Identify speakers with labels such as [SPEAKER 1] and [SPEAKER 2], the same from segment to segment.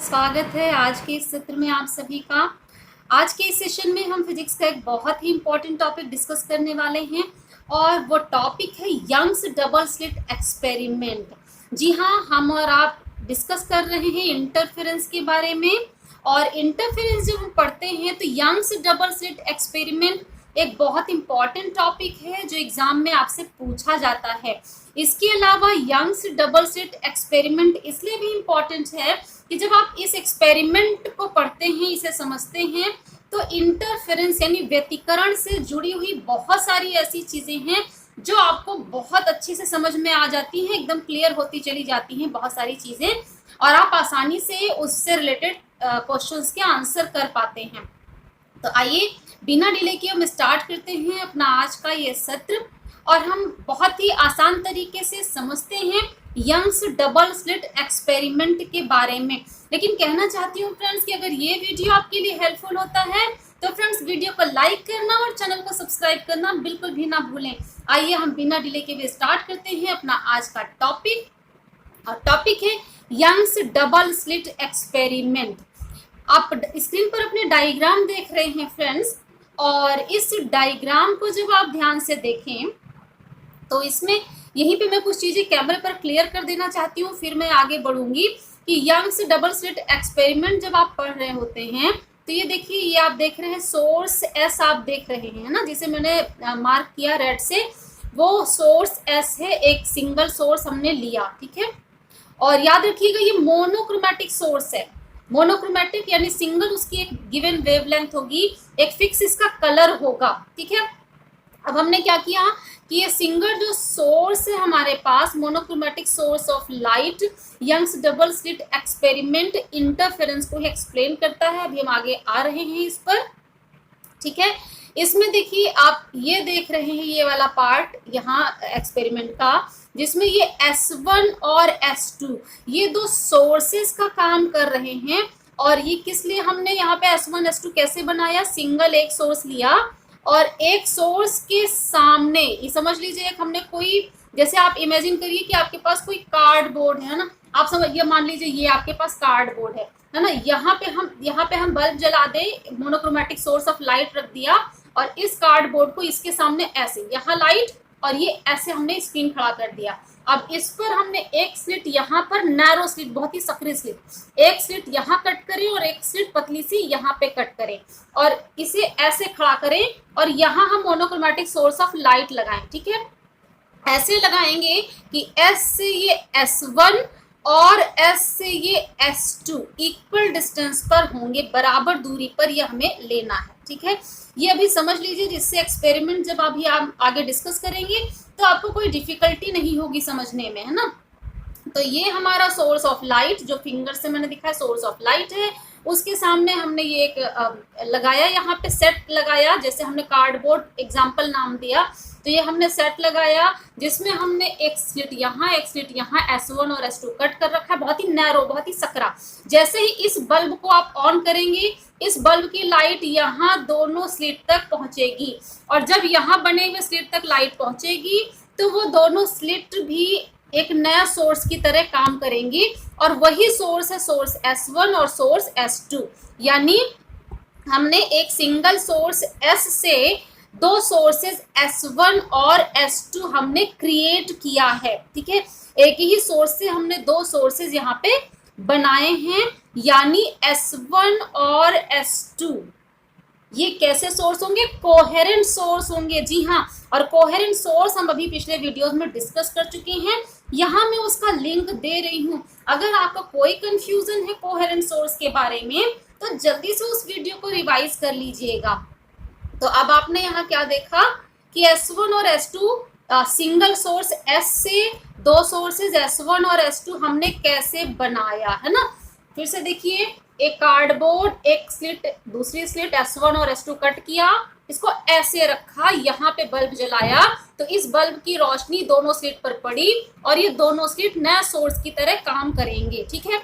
[SPEAKER 1] स्वागत है आज के इस सत्र में आप सभी का। आज के इस सेशन में हम फिजिक्स का एक बहुत ही इम्पोर्टेंट टॉपिक डिस्कस करने वाले हैं और वो टॉपिक है यंग्स डबल स्लिट एक्सपेरिमेंट। जी हाँ, हम और आप डिस्कस कर रहे हैं इंटरफेरेंस के बारे में। और इंटरफेरेंस जब हम पढ़ते हैं तो यंग्स डबल स्लिट एक्सपेरिमेंट एक बहुत इंपॉर्टेंट टॉपिक है जो एग्जाम में आपसे पूछा जाता है। इसके अलावा यंग्स डबल स्लिट एक्सपेरिमेंट इसलिए भी इम्पॉर्टेंट है कि जब आप इस एक्सपेरिमेंट को पढ़ते हैं, इसे समझते हैं, तो इंटरफेरेंस यानी व्यतिकरण से जुड़ी हुई बहुत सारी ऐसी चीजें हैं जो आपको बहुत अच्छे से समझ में आ जाती हैं, एकदम क्लियर होती चली जाती हैं बहुत सारी चीजें, और आप आसानी से उससे रिलेटेड क्वेश्चंस के आंसर कर पाते हैं। तो आइए बिना डिले किए हम स्टार्ट करते हैं अपना आज का ये सत्र, और हम बहुत ही आसान तरीके से समझते हैं यंग्स डबल स्लिट एक्सपेरिमेंट के बारे में। लेकिन कहना चाहती हूँ फ्रेंड्स कि अगर ये वीडियो आपके लिए हेल्पफुल होता है तो फ्रेंड्स वीडियो को लाइक करना और चैनल को सब्सक्राइब करना बिल्कुल भी ना भूलें। आइए हम बिना डिले के भी स्टार्ट करते हैं अपना आज का टॉपिक, और टॉपिक है यंग्स डबल स्लिट एक्सपेरिमेंट। आप स्क्रीन पर अपने डायग्राम देख रहे हैं फ्रेंड्स, और इस डायग्राम को जब आप ध्यान से देखें तो इसमें यहीं पे मैं कुछ चीजें कैमरे पर क्लियर कर देना चाहती हूँ, फिर मैं आगे बढ़ूंगी कि यंग्स डबल स्लिट एक्सपेरिमेंट जब आप पढ़ रहे होते हैं तो ये देखिए, ये आप देख रहे हैं सोर्स एस आप देख रहे हैं ना, जिसे मैंने मार्क किया रेड से, वो सोर्स एस है, एक सिंगल सोर्स हमने लिया, ठीक है। और याद रखिएगा ये मोनोक्रोमैटिक सोर्स है। मोनोक्रोमैटिक यानी सिंगल, उसकी एक गिवन वेवलेंथ होगी, एक फिक्स इसका कलर होगा, ठीक है। अब हमने क्या किया कि ये सिंगल जो सोर्स है हमारे पास, monochromatic source of light, Young's double slit experiment interference को ही एक्सप्लेन करता है। अभी हम आगे आ रहे हैं इस पर, ठीक है। इसमें देखिए आप ये देख रहे हैं ये वाला पार्ट यहाँ एक्सपेरिमेंट का, जिसमें ये S1 और S2 ये दो सोर्सेस का काम कर रहे हैं। और ये किस लिए हमने यहाँ पे S1 S2 कैसे बनाया, सिंगल एक सोर्स लिया और एक सोर्स के सामने, ये समझ लीजिए एक हमने कोई, जैसे आप इमेजिन करिए कि आपके पास कोई कार्डबोर्ड है ना, आप समझिए, मान लीजिए ये आपके पास कार्डबोर्ड है ना, यहाँ पे हम बल्ब जला दें, मोनोक्रोमैटिक सोर्स ऑफ लाइट रख दिया और इस कार्डबोर्ड को इसके सामने ऐसे, यहाँ लाइट और ये ऐसे हमने स्क्रीन खड़ा कर दिया। अब इस पर हमने एक स्लिट यहाँ पर, नैरो स्लिट, बहुत ही सकरी स्लिट, एक स्लिट यहाँ कट करें और एक स्लिट पतली सी यहाँ पे कट करें और इसे ऐसे खड़ा करें और यहाँ हम मोनोक्रोमैटिक सोर्स ऑफ लाइट लगाएं, ठीक है। ऐसे लगाएंगे कि S से ये S1 और S से ये S2 इक्वल डिस्टेंस पर होंगे, बराबर दूरी पर ये हमें लेना है, ठीक है। ये अभी समझ लीजिए, जिससे एक्सपेरिमेंट जब अभी आप आगे डिस्कस करेंगे तो आपको कोई डिफिकल्टी नहीं होगी समझने में, है ना। तो ये हमारा सोर्स ऑफ लाइट जो फिंगर से मैंने दिखाया सोर्स ऑफ लाइट है, उसके सामने हमने ये एक लगाया, यहाँ पे सेट लगाया, जैसे हमने कार्डबोर्ड एग्जाम्पल नाम दिया, तो ये हमने सेट लगाया जिसमें हमने एक स्लिट यहाँ एक स्लिट यहाँ S1 और S2 कट कर रखा है, बहुत ही नैरो, बहुत ही सकरा। जैसे ही इस बल्ब को आप ऑन करेंगे, इस बल्ब की लाइट यहाँ दोनों स्लिट तक पहुंचेगी, और जब यहाँ बने हुए स्लिट तक लाइट पहुंचेगी तो वो दोनों स्लिट भी एक नया सोर्स की तरह काम करेंगी, और वही सोर्स है सोर्स S1 और सोर्स S2। यानी हमने एक सिंगल सोर्स S से दो सोर्सेज S1 और S2 हमने क्रिएट किया है, ठीक है। एक ही सोर्स से हमने दो सोर्सेज यहाँ पे बनाए हैं, यानी S1 और S2 ये कैसे सोर्स होंगे, कोहेरेंट सोर्स होंगे, जी हाँ। और कोहेरेंट सोर्स हम अभी पिछले वीडियोस में डिस्कस कर चुके हैं, यहाँ मैं उसका लिंक दे रही हूँ। अगर आपका कोई कंफ्यूजन है कोहेरेंट सोर्स के बारे में तो जल्दी से उस वीडियो को रिवाइज कर लीजिएगा। तो अब आपने यहाँ क्या देखा कि S1 और S2 सिंगल सोर्स S से दो सोर्सेज S1 और S2 हमने कैसे बनाया, है ना। फिर से देखिए, एक कार्डबोर्ड, एक स्लिट, दूसरी स्लिट, S1 और S2 कट किया, इसको ऐसे रखा, यहाँ पे बल्ब जलाया, तो इस बल्ब की रोशनी दोनों स्लिट पर पड़ी और ये दोनों स्लिट नए सोर्स की तरह काम करेंगे, ठीक है।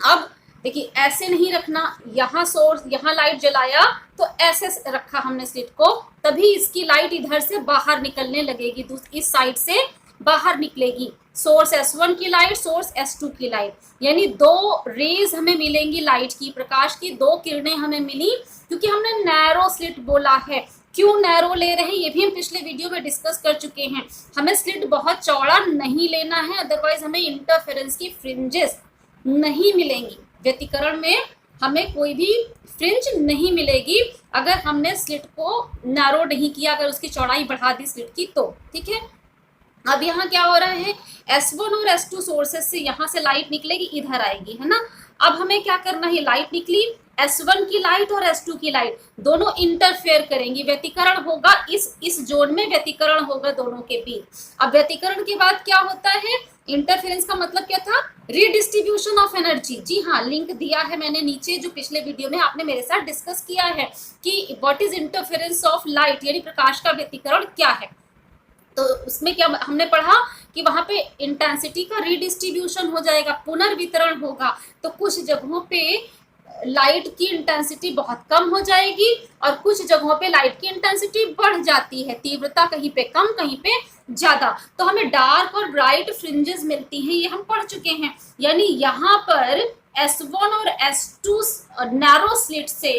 [SPEAKER 1] अब देखिए ऐसे नहीं रखना, यहाँ सोर्स, यहाँ लाइट जलाया तो ऐसे रखा हमने स्लिट को, तभी इसकी लाइट इधर से बाहर निकलने लगेगी, इस साइड से बाहर निकलेगी, सोर्स S1 की लाइट, सोर्स S2 की लाइट, यानी दो रेज हमें मिलेंगी लाइट की, प्रकाश की दो किरणें हमें मिली, क्योंकि हमने नैरो स्लिट बोला है। क्यों नैरो ले रहे हैं ये भी हम पिछले वीडियो में डिस्कस कर चुके हैं। हमें स्लिट बहुत चौड़ा नहीं लेना है, अदरवाइज हमें इंटरफेरेंस की फ्रिंजेस नहीं मिलेंगी, व्यतिकरण में हमें कोई भी फ्रिंज नहीं मिलेगी अगर हमने स्लिट को नैरो नहीं किया, अगर उसकी चौड़ाई बढ़ा दी स्लिट की तो, ठीक है। अब यहाँ क्या हो रहा है, S1 और S2 सोर्सेस से यहाँ से लाइट निकलेगी, इधर आएगी, है ना। अब हमें क्या करना है, लाइट निकली, S1 की लाइट और S2 की लाइट दोनों इंटरफेयर करेंगी, व्यतिकरण होगा, इस जोन में व्यतिकरण होगा दोनों के बीच। अब व्यतिकरण के बाद क्या होता है, इंटरफेरेंस का मतलब क्या था, रीडिस्ट्रीब्यूशन ऑफ एनर्जी। जी हाँ, लिंक दिया है मैंने नीचे, जो पिछले वीडियो में आपने मेरे साथ डिस्कस किया है कि what is interference of light, यानी प्रकाश का व्यतिकरण क्या है। तो उसमें क्या हमने पढ़ा कि वहां पे इंटेंसिटी का रीडिस्ट्रीब्यूशन हो जाएगा, पुनर्वितरण होगा, तो कुछ जगहों पे लाइट की इंटेंसिटी बहुत कम हो जाएगी और कुछ जगहों पे लाइट की इंटेंसिटी बढ़ जाती है, तीव्रता कहीं पे कम कहीं पे ज्यादा, तो हमें डार्क और ब्राइट फ्रिंजेस मिलती हैं, ये हम पढ़ चुके हैं। यानी यहाँ पर S1 और S2 नैरो स्लिट से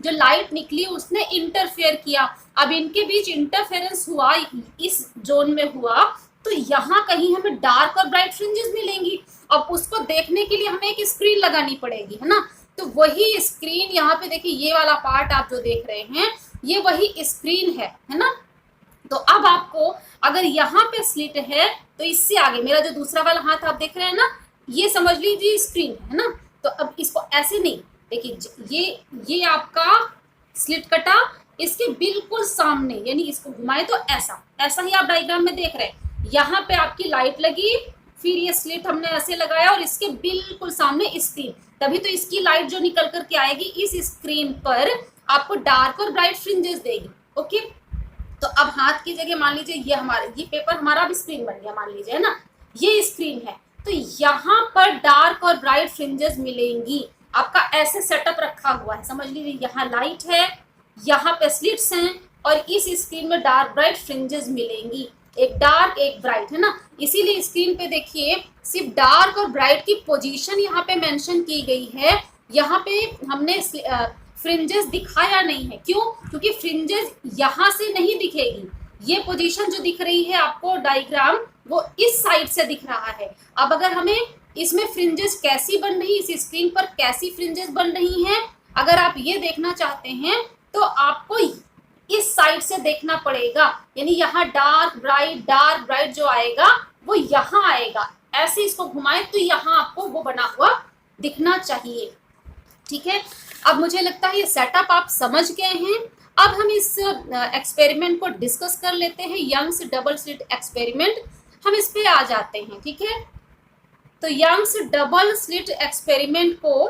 [SPEAKER 1] जो लाइट निकली उसने इंटरफेयर किया, अब इनके बीच इंटरफेरेंस हुआ, इस जोन में हुआ, तो यहाँ कहीं हमें डार्क और ब्राइट फ्रिंजेस मिलेंगी। अब उसको देखने के लिए हमें एक स्क्रीन लगानी पड़ेगी, है ना। तो वही स्क्रीन यहाँ पे देखिए, ये वाला पार्ट आप जो देख रहे हैं ये वही स्क्रीन है ना। तो अब आपको अगर यहाँ पे स्लिट है तो इससे आगे मेरा जो दूसरा वाला हाथ आप देख रहे हैं ना, ये समझ लीजिए स्क्रीन है ना। तो अब इसको ऐसे नहीं, देखिए ये आपका स्लिट कटा, इसके बिल्कुल सामने, यानी इसको घुमाए तो ऐसा ही आप डायग्राम में देख रहे हैं, यहाँ पे आपकी लाइट लगी, फिर ये स्लिट हमने ऐसे लगाया और इसके बिल्कुल सामने स्क्रीन, तभी तो इसकी लाइट जो निकल करके आएगी इस स्क्रीन पर आपको डार्क और ब्राइट फ्रिंजेस देगी। ओके, तो अब हाथ की जगह मान लीजिए ये पेपर हमारा भी स्क्रीन बन गया, मान लीजिए, है ना, ये स्क्रीन है, तो यहाँ पर डार्क और ब्राइट फ्रिंजेस मिलेंगी। आपका ऐसे सेटअप रखा हुआ है, समझ लीजिए, यहाँ लाइट है, यहाँ पे स्लिट्स हैं और इस स्क्रीन में डार्क ब्राइट फ्रिंजेस मिलेंगी, एक डार्क एक ब्राइट, है ना। इसीलिए स्क्रीन पे देखिए सिर्फ डार्क और ब्राइट की पोजीशन यहाँ पे मेंशन की गई है, यहाँ पे हमने फ्रिंजेस दिखाया नहीं है। क्यों? क्योंकि फ्रिंजेस यहाँ से नहीं दिखेगी, ये पोजीशन जो दिख रही है आपको डायग्राम, वो इस साइड से दिख रहा है। अब अगर हमें इसमें फ्रिंजेस कैसी बन रही, इस स्क्रीन पर कैसी फ्रिंजेस बन रही हैं, अगर आप ये देखना चाहते हैं तो आपको इस साइड से देखना पड़ेगा, यानी यहाँ डार्क ब्राइट जो आएगा वो यहाँ आएगा, ऐसे इसको घुमाए तो यहाँ आपको वो बना हुआ दिखना चाहिए, ठीक है। अब मुझे लगता है ये सेटअप आप समझ गए हैं। अब हम इस एक्सपेरिमेंट को डिस्कस कर लेते हैं, यंग्स डबल स्लिट एक्सपेरिमेंट, हम इस पे आ जाते हैं, ठीक है। तो यंग्स डबल स्लिट एक्सपेरिमेंट को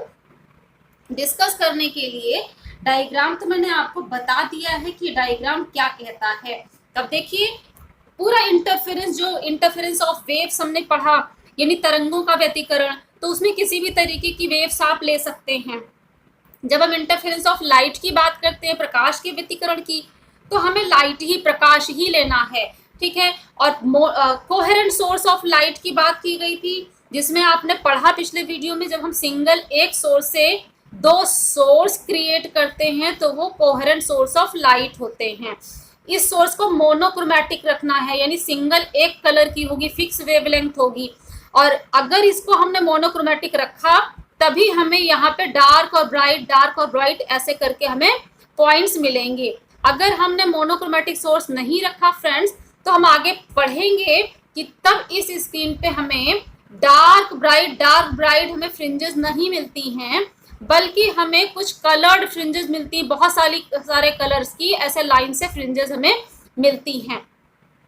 [SPEAKER 1] डिस्कस करने के लिए डायग्राम तो मैंने आपको बता दिया है कि डायग्राम क्या कहता है। तब देखिए पूरा इंटरफेरेंस ऑफ वेव्स हमने पढ़ा, यानी तरंगों का व्यतिकरण, तो उसमें किसी भी तरीके की वेव्स आप ले सकते हैं। जब हम इंटरफेरेंस ऑफ लाइट की बात करते हैं, प्रकाश के व्यतिकरण की, तो हमें लाइट ही, प्रकाश ही लेना है, ठीक है। और कोहेरेंट सोर्स ऑफ लाइट की बात की गई थी, जिसमें आपने पढ़ा पिछले वीडियो में, जब हम सिंगल एक सोर्स से दो सोर्स क्रिएट करते हैं तो वो कोहेरेंट सोर्स ऑफ लाइट होते हैं। इस सोर्स को मोनोक्रोमैटिक रखना है, यानी सिंगल एक कलर की होगी, फिक्स वेवलेंथ होगी, और अगर इसको हमने मोनोक्रोमैटिक रखा तभी हमें यहाँ पे डार्क और ब्राइट ऐसे करके हमें पॉइंट्स मिलेंगे। अगर हमने मोनोक्रोमैटिक सोर्स नहीं रखा फ्रेंड्स, तो हम आगे पढ़ेंगे कि तब इस स्क्रीन पे हमें डार्क ब्राइट हमें फ्रिंजेस नहीं मिलती हैं, बल्कि हमें कुछ कलर्ड फ्रिंजेस मिलती हैं, बहुत सारे कलर्स की ऐसे लाइन से फ्रिंजेस हमें मिलती हैं।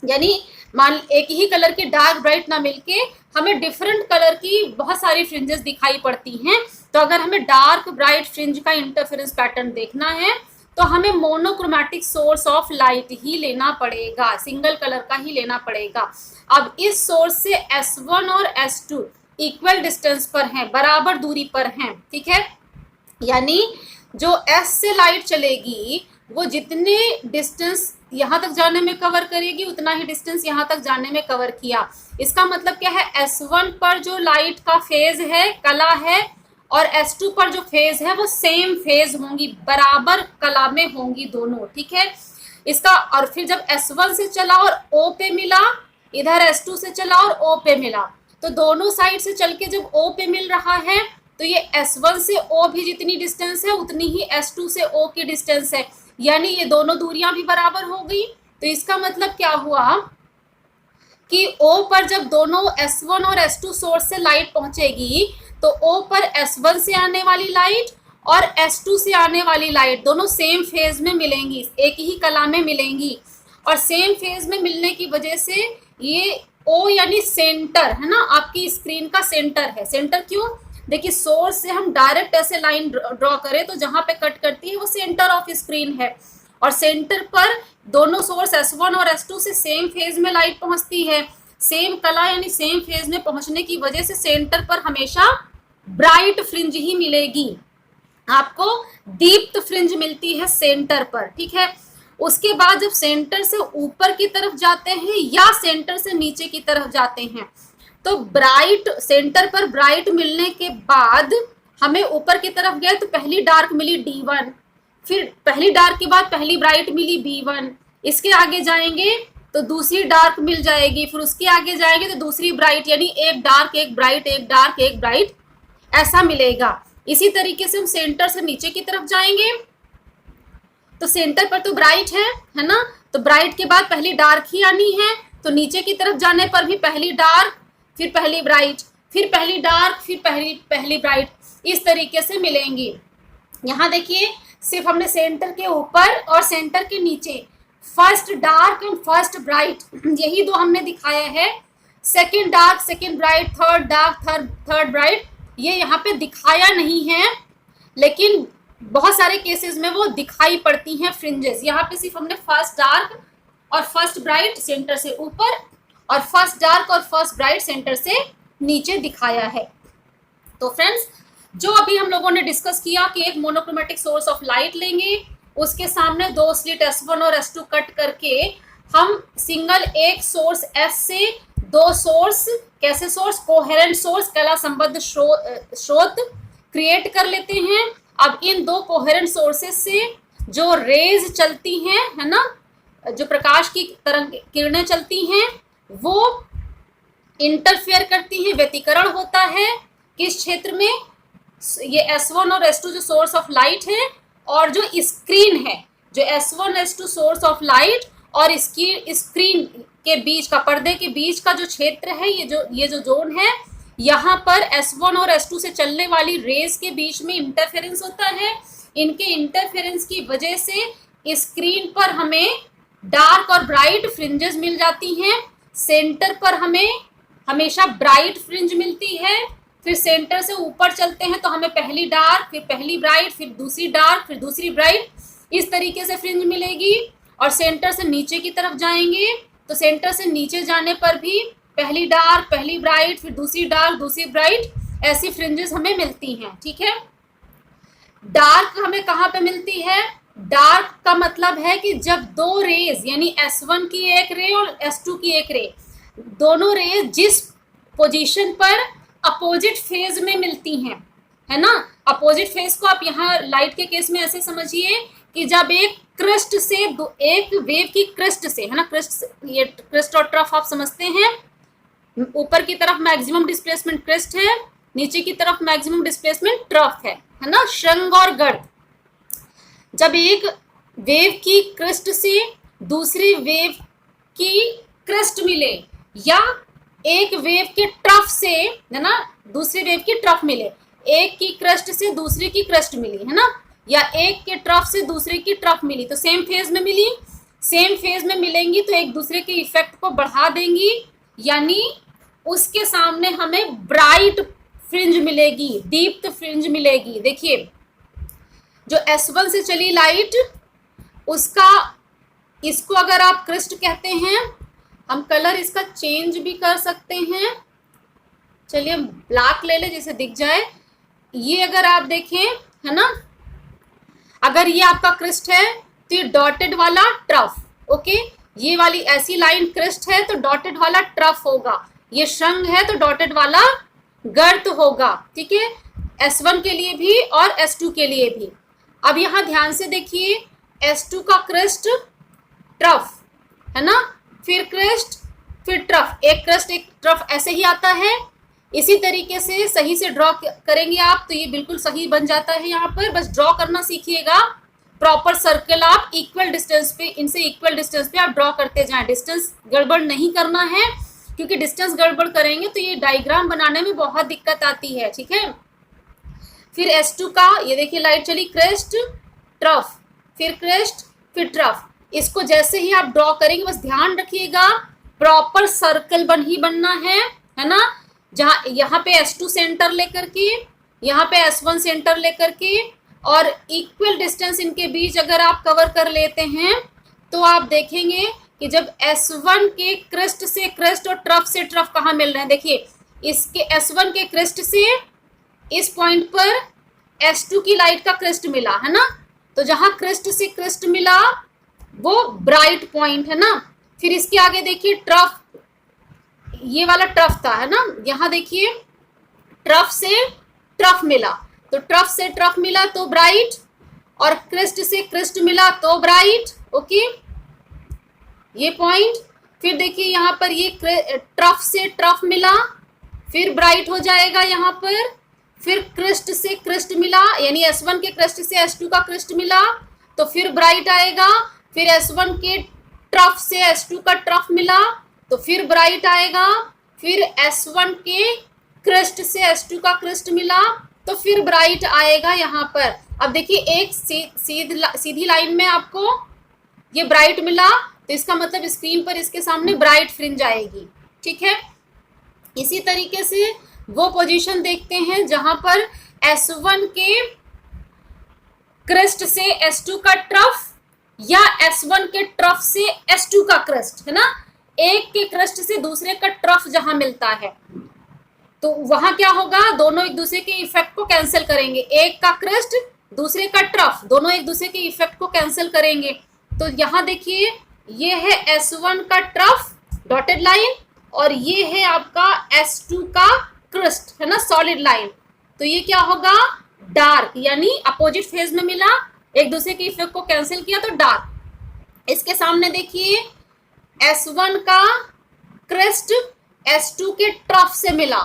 [SPEAKER 1] यानी मान एक ही कलर की डार्क ब्राइट ना मिलके हमें डिफरेंट कलर की बहुत सारी फ्रिंजेस दिखाई पड़ती हैं। तो अगर हमें डार्क ब्राइट फ्रिंज का इंटरफेरेंस पैटर्न देखना है तो हमें मोनोक्रोमैटिक सोर्स ऑफ लाइट ही लेना पड़ेगा, सिंगल कलर का ही लेना पड़ेगा। अब इस सोर्स से S1 और S2 इक्वल डिस्टेंस पर हैं, बराबर दूरी पर हैं, ठीक है। यानी जो S से लाइट चलेगी वो जितने डिस्टेंस यहाँ तक जाने में कवर करेगी उतना ही डिस्टेंस यहाँ तक जाने में कवर किया। इसका मतलब क्या है, S1 पर जो लाइट का फेज है, कला है, और S2 पर जो फेज है वो सेम फेज होंगी, बराबर कला में होंगी दोनों, ठीक है। इसका और फिर जब S1 से चला और O पे मिला, इधर S2 से चला और O पे मिला, तो दोनों साइड से चल के जब O पे मिल रहा है तो ये S1 से O भी जितनी डिस्टेंस है उतनी ही S2 से O की डिस्टेंस है, यानी ये दोनों दूरियां भी बराबर हो गई। तो इसका मतलब क्या हुआ कि O पर जब दोनों S1 और S2 सोर्स से लाइट पहुंचेगी तो O पर S1 से आने वाली लाइट और S2 से आने वाली लाइट दोनों सेम फेज में मिलेंगी, एक ही कला में मिलेंगी। और सेम फेज में मिलने की वजह से ये O यानी सेंटर है ना, आपकी स्क्रीन का सेंटर है। सेंटर क्यों, देखिए सोर्स से हम डायरेक्ट ऐसे लाइन ड्रॉ करें तो जहां पे कट करती है वो सेंटर ऑफ स्क्रीन है, और सेंटर पर दोनों सोर्स S1 और S2 से सेम फेज में लाइट पहुंचती है। सेम कला यानी सेम फेज में पहुंचने की वजह से सेंटर पर हमेशा ब्राइट फ्रिंज ही मिलेगी, आपको दीप्त फ्रिंज मिलती है सेंटर पर, ठीक है। उसके बाद जब सेंटर से ऊपर की तरफ जाते हैं या सेंटर से नीचे की तरफ जाते हैं तो ब्राइट, सेंटर पर ब्राइट मिलने के बाद हमें ऊपर की तरफ गए तो पहली डार्क मिली D1, फिर पहली डार्क के बाद पहली ब्राइट मिली B1, इसके आगे जाएंगे तो दूसरी डार्क मिल जाएगी, फिर उसके आगे जाएंगे तो दूसरी ब्राइट, यानी एक डार्क एक ब्राइट, एक डार्क एक ब्राइट, ऐसा मिलेगा। इसी तरीके से हम सेंटर से नीचे की तरफ जाएंगे तो सेंटर पर तो ब्राइट है ना, तो ब्राइट के बाद पहली डार्क ही आनी है, तो नीचे की तरफ जाने पर भी पहली डार्क फिर पहली ब्राइट, फिर पहली डार्क फिर पहली ब्राइट, इस तरीके से मिलेंगी। यहाँ देखिए सिर्फ हमने सेंटर के ऊपर और सेंटर के नीचे first dark and first bright यही दो हमने दिखाया है। Second dark second bright, third dark third bright ये यहाँ पे दिखाया नहीं है, लेकिन बहुत सारे केसेस में वो दिखाई पड़ती हैं फ्रिंजेस। यहाँ पे सिर्फ हमने फर्स्ट डार्क और फर्स्ट ब्राइट सेंटर से ऊपर और फर्स्ट डार्क और फर्स्ट ब्राइट सेंटर से नीचे दिखाया है। तो फ्रेंड्स, जो अभी हम लोगों ने डिस्कस किया कि एक मोनोक्रोमेटिक सोर्स ऑफ लाइट लेंगे, उसके सामने दो स्लिट S1 और S2 कट करके हम सिंगल एक सोर्स S से दो सोर्स, कैसे सोर्स, कोहेरेंट सोर्स, कला संबद्ध स्रोत क्रिएट कर लेते हैं। अब इन दो कोहेरेंट सोर्सेस से जो रेज चलती हैं, है ना, जो प्रकाश की तरंग किरणें चलती हैं वो इंटरफेयर करती हैं, व्यतिकरण होता है किस क्षेत्र में, ये S1 और S2 जो सोर्स ऑफ लाइट है, और जो स्क्रीन है, जो S1 S2 source of light और इसकी स्क्रीन के बीच का, पर्दे के बीच का जो क्षेत्र है, ये जो जोन है, यहाँ पर S1 और S2 से चलने वाली रेज के बीच में इंटरफेरेंस होता है। इनके इंटरफेरेंस की वजह से स्क्रीन पर हमें डार्क और ब्राइट फ्रिंजेस मिल जाती हैं। सेंटर पर हमें हमेशा ब्राइट फ्रिंज मिलती है। फिर सेंटर से ऊपर चलते हैं तो हमें पहली डार्क फिर पहली ब्राइट फिर दूसरी डार्क फिर दूसरी ब्राइट, इस तरीके से फ्रिंज मिलेगी। और सेंटर से नीचे की तरफ जाएंगे तो सेंटर से नीचे जाने पर भी पहली डार्क पहली ब्राइट फिर दूसरी डार्क दूसरी ब्राइट, ऐसी फ्रिंजेस हमें मिलती हैं, ठीक है। डार्क हमें कहाँ पे मिलती है, डार्क का मतलब है कि जब दो रेज यानी S1 की एक रे और S2 की एक रे, दोनों रेज जिस पोजीशन पर अपोजिट फेज में मिलती हैं, है ना। अपोजिट फेज को आप यहाँ लाइट के केस में ऐसे समझिए कि जब एक क्रिस्ट से एक वेव की क्रिस्ट से, है ना, क्रिस्ट, ये क्रिस्ट और ट्रफ आप समझते हैं, ऊपर की तरफ मैक्सिमम डिस्प्लेसमेंट क्रिस्ट है, नीचे की तरफ मैक्सिमम डिस्प्लेसमेंट ट्रफ है ना, श्रृंग और गर्द। जब एक वेव की क्रिस्ट से दूसरी वेव की क्रिस्ट मिले, या एक वेव के ट्रफ से, है ना, दूसरी वेव की ट्रफ मिले, एक की क्रिस्ट से दूसरी की क्रिस्ट मिली, है ना, या एक के ट्रफ से दूसरे की ट्रफ मिली, तो सेम फेज में मिली, सेम फेज में मिलेंगी तो एक दूसरे के इफेक्ट को बढ़ा देंगी, यानी उसके सामने हमें ब्राइट फ्रिंज मिलेगी, दीप्त फ्रिंज मिलेगी। देखिए जो S1 से चली लाइट, उसका, इसको अगर आप क्रिस्ट कहते हैं, हम कलर इसका चेंज भी कर सकते हैं, चलिए ब्लैक ले ले जिसे दिख जाए। ये अगर आप देखें, है ना, अगर ये आपका क्रिस्ट है तो ये डॉटेड वाला ट्रफ, ओके, ये वाली ऐसी लाइन क्रेस्ट है तो डॉटेड वाला ट्रफ होगा, ये शंख है तो डॉटेड वाला गर्त होगा, ठीक है, S1 के लिए भी और S2 के लिए भी। अब यहाँ ध्यान से देखिए, S2 का क्रेस्ट ट्रफ है ना, फिर क्रेस्ट फिर ट्रफ, एक क्रेस्ट एक ट्रफ ऐसे ही आता है। इसी तरीके से सही से ड्रॉ करेंगे आप तो ये बिल्कुल सही बन जाता है। यहाँ पर बस ड्रॉ करना सीखिएगा, प्रॉपर सर्कल आप इक्वल डिस्टेंस पे, इनसे इक्वल डिस्टेंस पे आप ड्रॉ करते जाएं, डिस्टेंस गड़बड़ नहीं करना है, क्योंकि डिस्टेंस गड़बड़ करेंगे तो ये डायग्राम बनाने में बहुत दिक्कत आती है, ठीक है। फिर S2 का ये देखिए लाइट चली, क्रेस्ट ट्रफ फिर क्रेस्ट फिर ट्रफ, इसको जैसे ही आप ड्रॉ करेंगे बस ध्यान रखिएगा प्रॉपर सर्कल ही बनना है ना, जहाँ यहाँ पे S2 सेंटर लेकर के, यहाँ पे S1 सेंटर लेकर के, और इक्वल डिस्टेंस इनके बीच अगर आप कवर कर लेते हैं तो आप देखेंगे कि जब S1 के क्रेस्ट से क्रेस्ट और ट्रफ से ट्रफ कहाँ मिल रहे हैं, देखिए इसके S1 के क्रेस्ट से इस पॉइंट पर S2 की लाइट का क्रेस्ट मिला है ना, तो जहां क्रेस्ट से क्रेस्ट मिला वो ब्राइट पॉइंट है ना। फिर इसके आगे देखिए ट्रफ, ये वाला ट्रफ था है ना, यहाँ देखिए ट्रफ से ट्रफ मिला, तो ट्रफ से ट्रफ मिला तो ब्राइट, और क्रेस्ट से क्रेस्ट मिला तो ब्राइट, ओके, ये पॉइंट। फिर देखिए यहाँ पर ये ट्रफ से ट्रफ मिला फिर ब्राइट हो जाएगा यहाँ पर, फिर क्रेस्ट से क्रेस्ट मिला यानी S1 के क्रेस्ट से S2 का क्रेस्ट मिला तो फिर ब्राइट आएगा, फिर S1 के ट्रफ से S2 का ट्रफ मिला तो फिर ब्राइट आएगा, फिर S1 के क्रेस्ट से S2 का क्रेस्ट मिला तो फिर ब्राइट आएगा यहाँ पर। अब देखिए एक सीधी लाइन में आपको ये ब्राइट मिला तो इसका मतलब स्क्रीन पर इसके सामने ब्राइट फ्रिंज आएगी, ठीक है। इसी तरीके से वो पोजीशन देखते हैं जहां पर S1 के क्रेस्ट से S2 का ट्रफ या S1 के ट्रफ से S2 का क्रेस्ट है ना, एक के क्रेस्ट से दूसरे का ट्रफ जहां मिलता है तो वहां क्या होगा, दोनों एक दूसरे के इफेक्ट को कैंसिल करेंगे, एक का क्रेस्ट दूसरे का ट्रफ, दोनों एक दूसरे के इफेक्ट को कैंसिल करेंगे। तो यहाँ देखिए ये है S1 का ट्रफ डॉटेड लाइन और ये है आपका S2 का क्रेस्ट है ना सॉलिड लाइन, तो ये क्या होगा डार्क, यानी अपोजिट फेज में मिला, एक दूसरे के इफेक्ट को कैंसिल किया तो डार्क। इसके सामने देखिए S1 का क्रेस्ट S2 के ट्रफ से मिला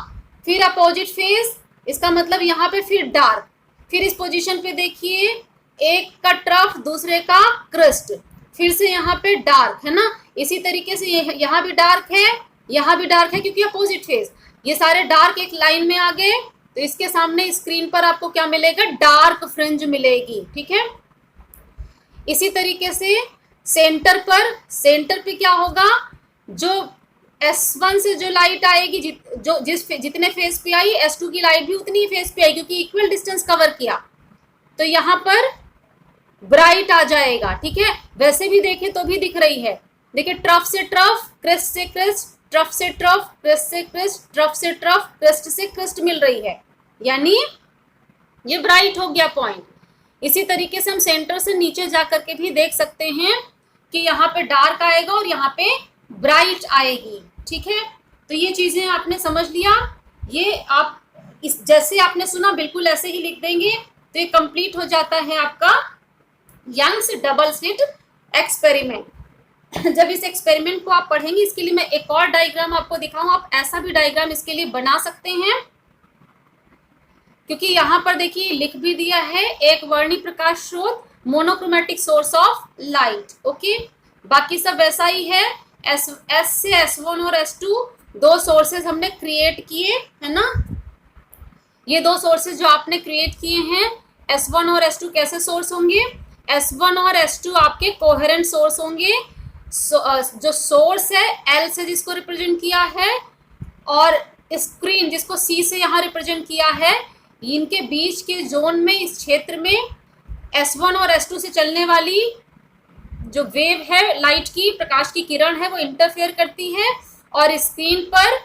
[SPEAKER 1] फिर अपोजिट फेज, इसका मतलब यहाँ पे फिर डार्क। फिर इस पोजीशन पे देखिए एक का ट्रफ दूसरे का क्रेस्ट, फिर से यहाँ पे डार्क है ना। इसी तरीके से यहाँ भी डार्क है, यहाँ भी डार्क है क्योंकि अपोजिट फेज, ये सारे डार्क एक लाइन में आ गए तो इसके सामने स्क्रीन पर आपको क्या मिलेगा, डार्क फ्रिंज मिलेगी, ठीक है। इसी तरीके से सेंटर पे क्या होगा, जो S1 से जो लाइट आएगी जितने फेज पे आई S2 की लाइट भी उतनी ही फेज पे आई क्योंकि इक्वल डिस्टेंस कवर किया, तो यहाँ पर ब्राइट आ जाएगा, ठीक है। वैसे भी देखें तो भी दिख रही है, देखिए ट्रफ से ट्रफ, क्रेस्ट से क्रेस्ट, ट्रफ से ट्रफ, क्रेस्ट से क्रेस्ट, ट्रफ से ट्रफ, क्रेस्ट से क्रेस्ट मिल रही है, यानी ये ब्राइट हो गया पॉइंट। इसी तरीके से हम सेंटर से नीचे जा करके भी देख सकते हैं कि यहाँ पे डार्क आएगा और यहाँ पे ब्राइट आएगी, ठीक है। तो ये चीजें आपने समझ लिया, ये आप इस जैसे आपने सुना बिल्कुल ऐसे ही लिख देंगे तो ये कंप्लीट हो जाता है आपका यंग्स डबल स्लिट एक्सपेरिमेंट। जब इस एक्सपेरिमेंट को आप पढ़ेंगे इसके लिए मैं एक और डायग्राम आपको दिखाऊं, आप ऐसा भी डायग्राम इसके लिए बना सकते हैं क्योंकि यहाँ पर देखिए लिख भी दिया है एक वर्णी प्रकाश स्रोत, monochromatic source of light, okay. बाकी सब वैसा ही है, S से S1 और S2 दो सोर्सेज हमने क्रिएट किए है ना। ये दो सोर्सेज जो आपने क्रिएट किए हैं S1 और S2 कैसे सोर्स होंगे, S1 और S2 आपके कोहेरेंट सोर्स होंगे। जो सोर्स है L से जिसको रिप्रेजेंट किया है और स्क्रीन जिसको C से यहाँ रिप्रेजेंट किया है, इनके बीच के जोन में इस क्षेत्र में S1 और S2 से चलने वाली जो वेव है लाइट की, प्रकाश की किरण है, वो इंटरफेयर करती है और स्क्रीन पर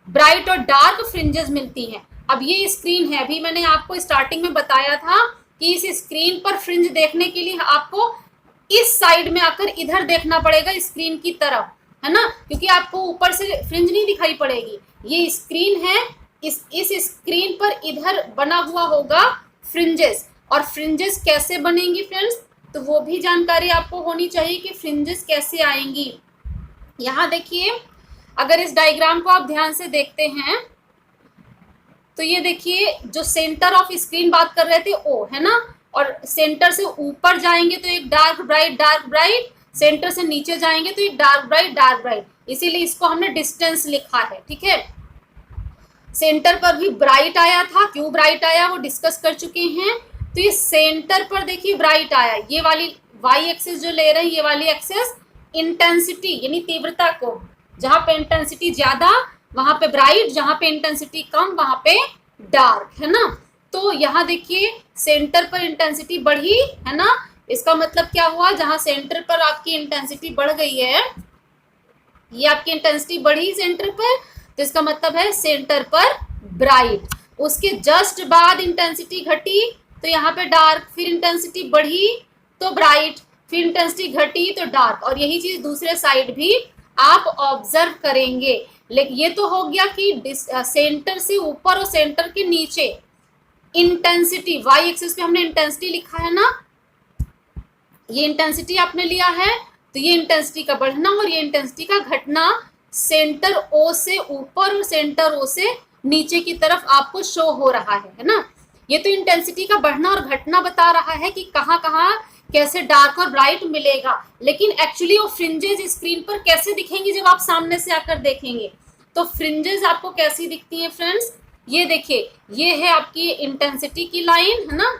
[SPEAKER 1] ब्राइट और डार्क फ्रिंजेस मिलती हैं। अब ये स्क्रीन है, अभी मैंने आपको स्टार्टिंग में बताया था कि इस स्क्रीन पर फ्रिंज देखने के लिए आपको इस साइड में आकर इधर देखना पड़ेगा स्क्रीन की तरफ, है ना, क्योंकि आपको ऊपर से फ्रिंज नहीं दिखाई पड़ेगी। ये स्क्रीन है, इस स्क्रीन पर इधर बना हुआ होगा फ्रिंजेस। और फ्रिंजेस कैसे बनेंगी फ्रेंड्स, तो वो भी जानकारी आपको होनी चाहिए कि फ्रिंजेस कैसे आएंगी। यहाँ देखिए, अगर इस डायग्राम को आप ध्यान से देखते हैं तो ये देखिए, जो सेंटर ऑफ स्क्रीन बात कर रहे थे ओ, है ना, और सेंटर से ऊपर जाएंगे तो एक डार्क ब्राइट, सेंटर से नीचे जाएंगे तो एक डार्क ब्राइट, इसीलिए इसको हमने डिस्टेंस लिखा है, ठीक है। सेंटर पर भी ब्राइट आया था, क्यों ब्राइट आया वो डिस्कस कर चुके हैं। तो ये सेंटर पर देखिए ब्राइट आया, ये वाली वाई एक्सिस जो ले रहे हैं, ये वाली एक्सिस इंटेंसिटी यानी तीव्रता को, जहां पे इंटेंसिटी ज्यादा वहां पे ब्राइट, जहां पे इंटेंसिटी कम वहां पे डार्क, है ना। तो यहाँ देखिए सेंटर पर इंटेंसिटी बढ़ी, है ना, इसका मतलब क्या हुआ, जहां सेंटर पर आपकी इंटेंसिटी बढ़ गई है, ये आपकी इंटेंसिटी बढ़ी सेंटर पर, तो इसका मतलब है सेंटर पर ब्राइट। उसके जस्ट बाद इंटेंसिटी घटी तो यहाँ पे डार्क, फिर इंटेंसिटी बढ़ी तो ब्राइट, फिर इंटेंसिटी घटी तो डार्क, और यही चीज दूसरे साइड भी आप ऑब्जर्व करेंगे। लेकिन ये तो हो गया कि सेंटर से ऊपर और सेंटर के नीचे इंटेंसिटी, वाई एक्सिस पे हमने इंटेंसिटी लिखा है ना, ये इंटेंसिटी आपने लिया है, तो ये इंटेंसिटी का बढ़ना और ये इंटेंसिटी का घटना सेंटर ओ से ऊपर और सेंटर ओ से नीचे की तरफ आपको शो हो रहा है ना। ये तो इंटेंसिटी का बढ़ना और घटना बता रहा है कि कहाँ कहाँ कैसे डार्क और ब्राइट मिलेगा। लेकिन एक्चुअली वो फ्रिंजेस स्क्रीन पर कैसे दिखेंगी जब आप सामने से आकर देखेंगे, तो फ्रिंजेस आपको कैसी दिखती हैं फ्रेंड्स, ये देखिए, ये है आपकी इंटेंसिटी की लाइन, है ना,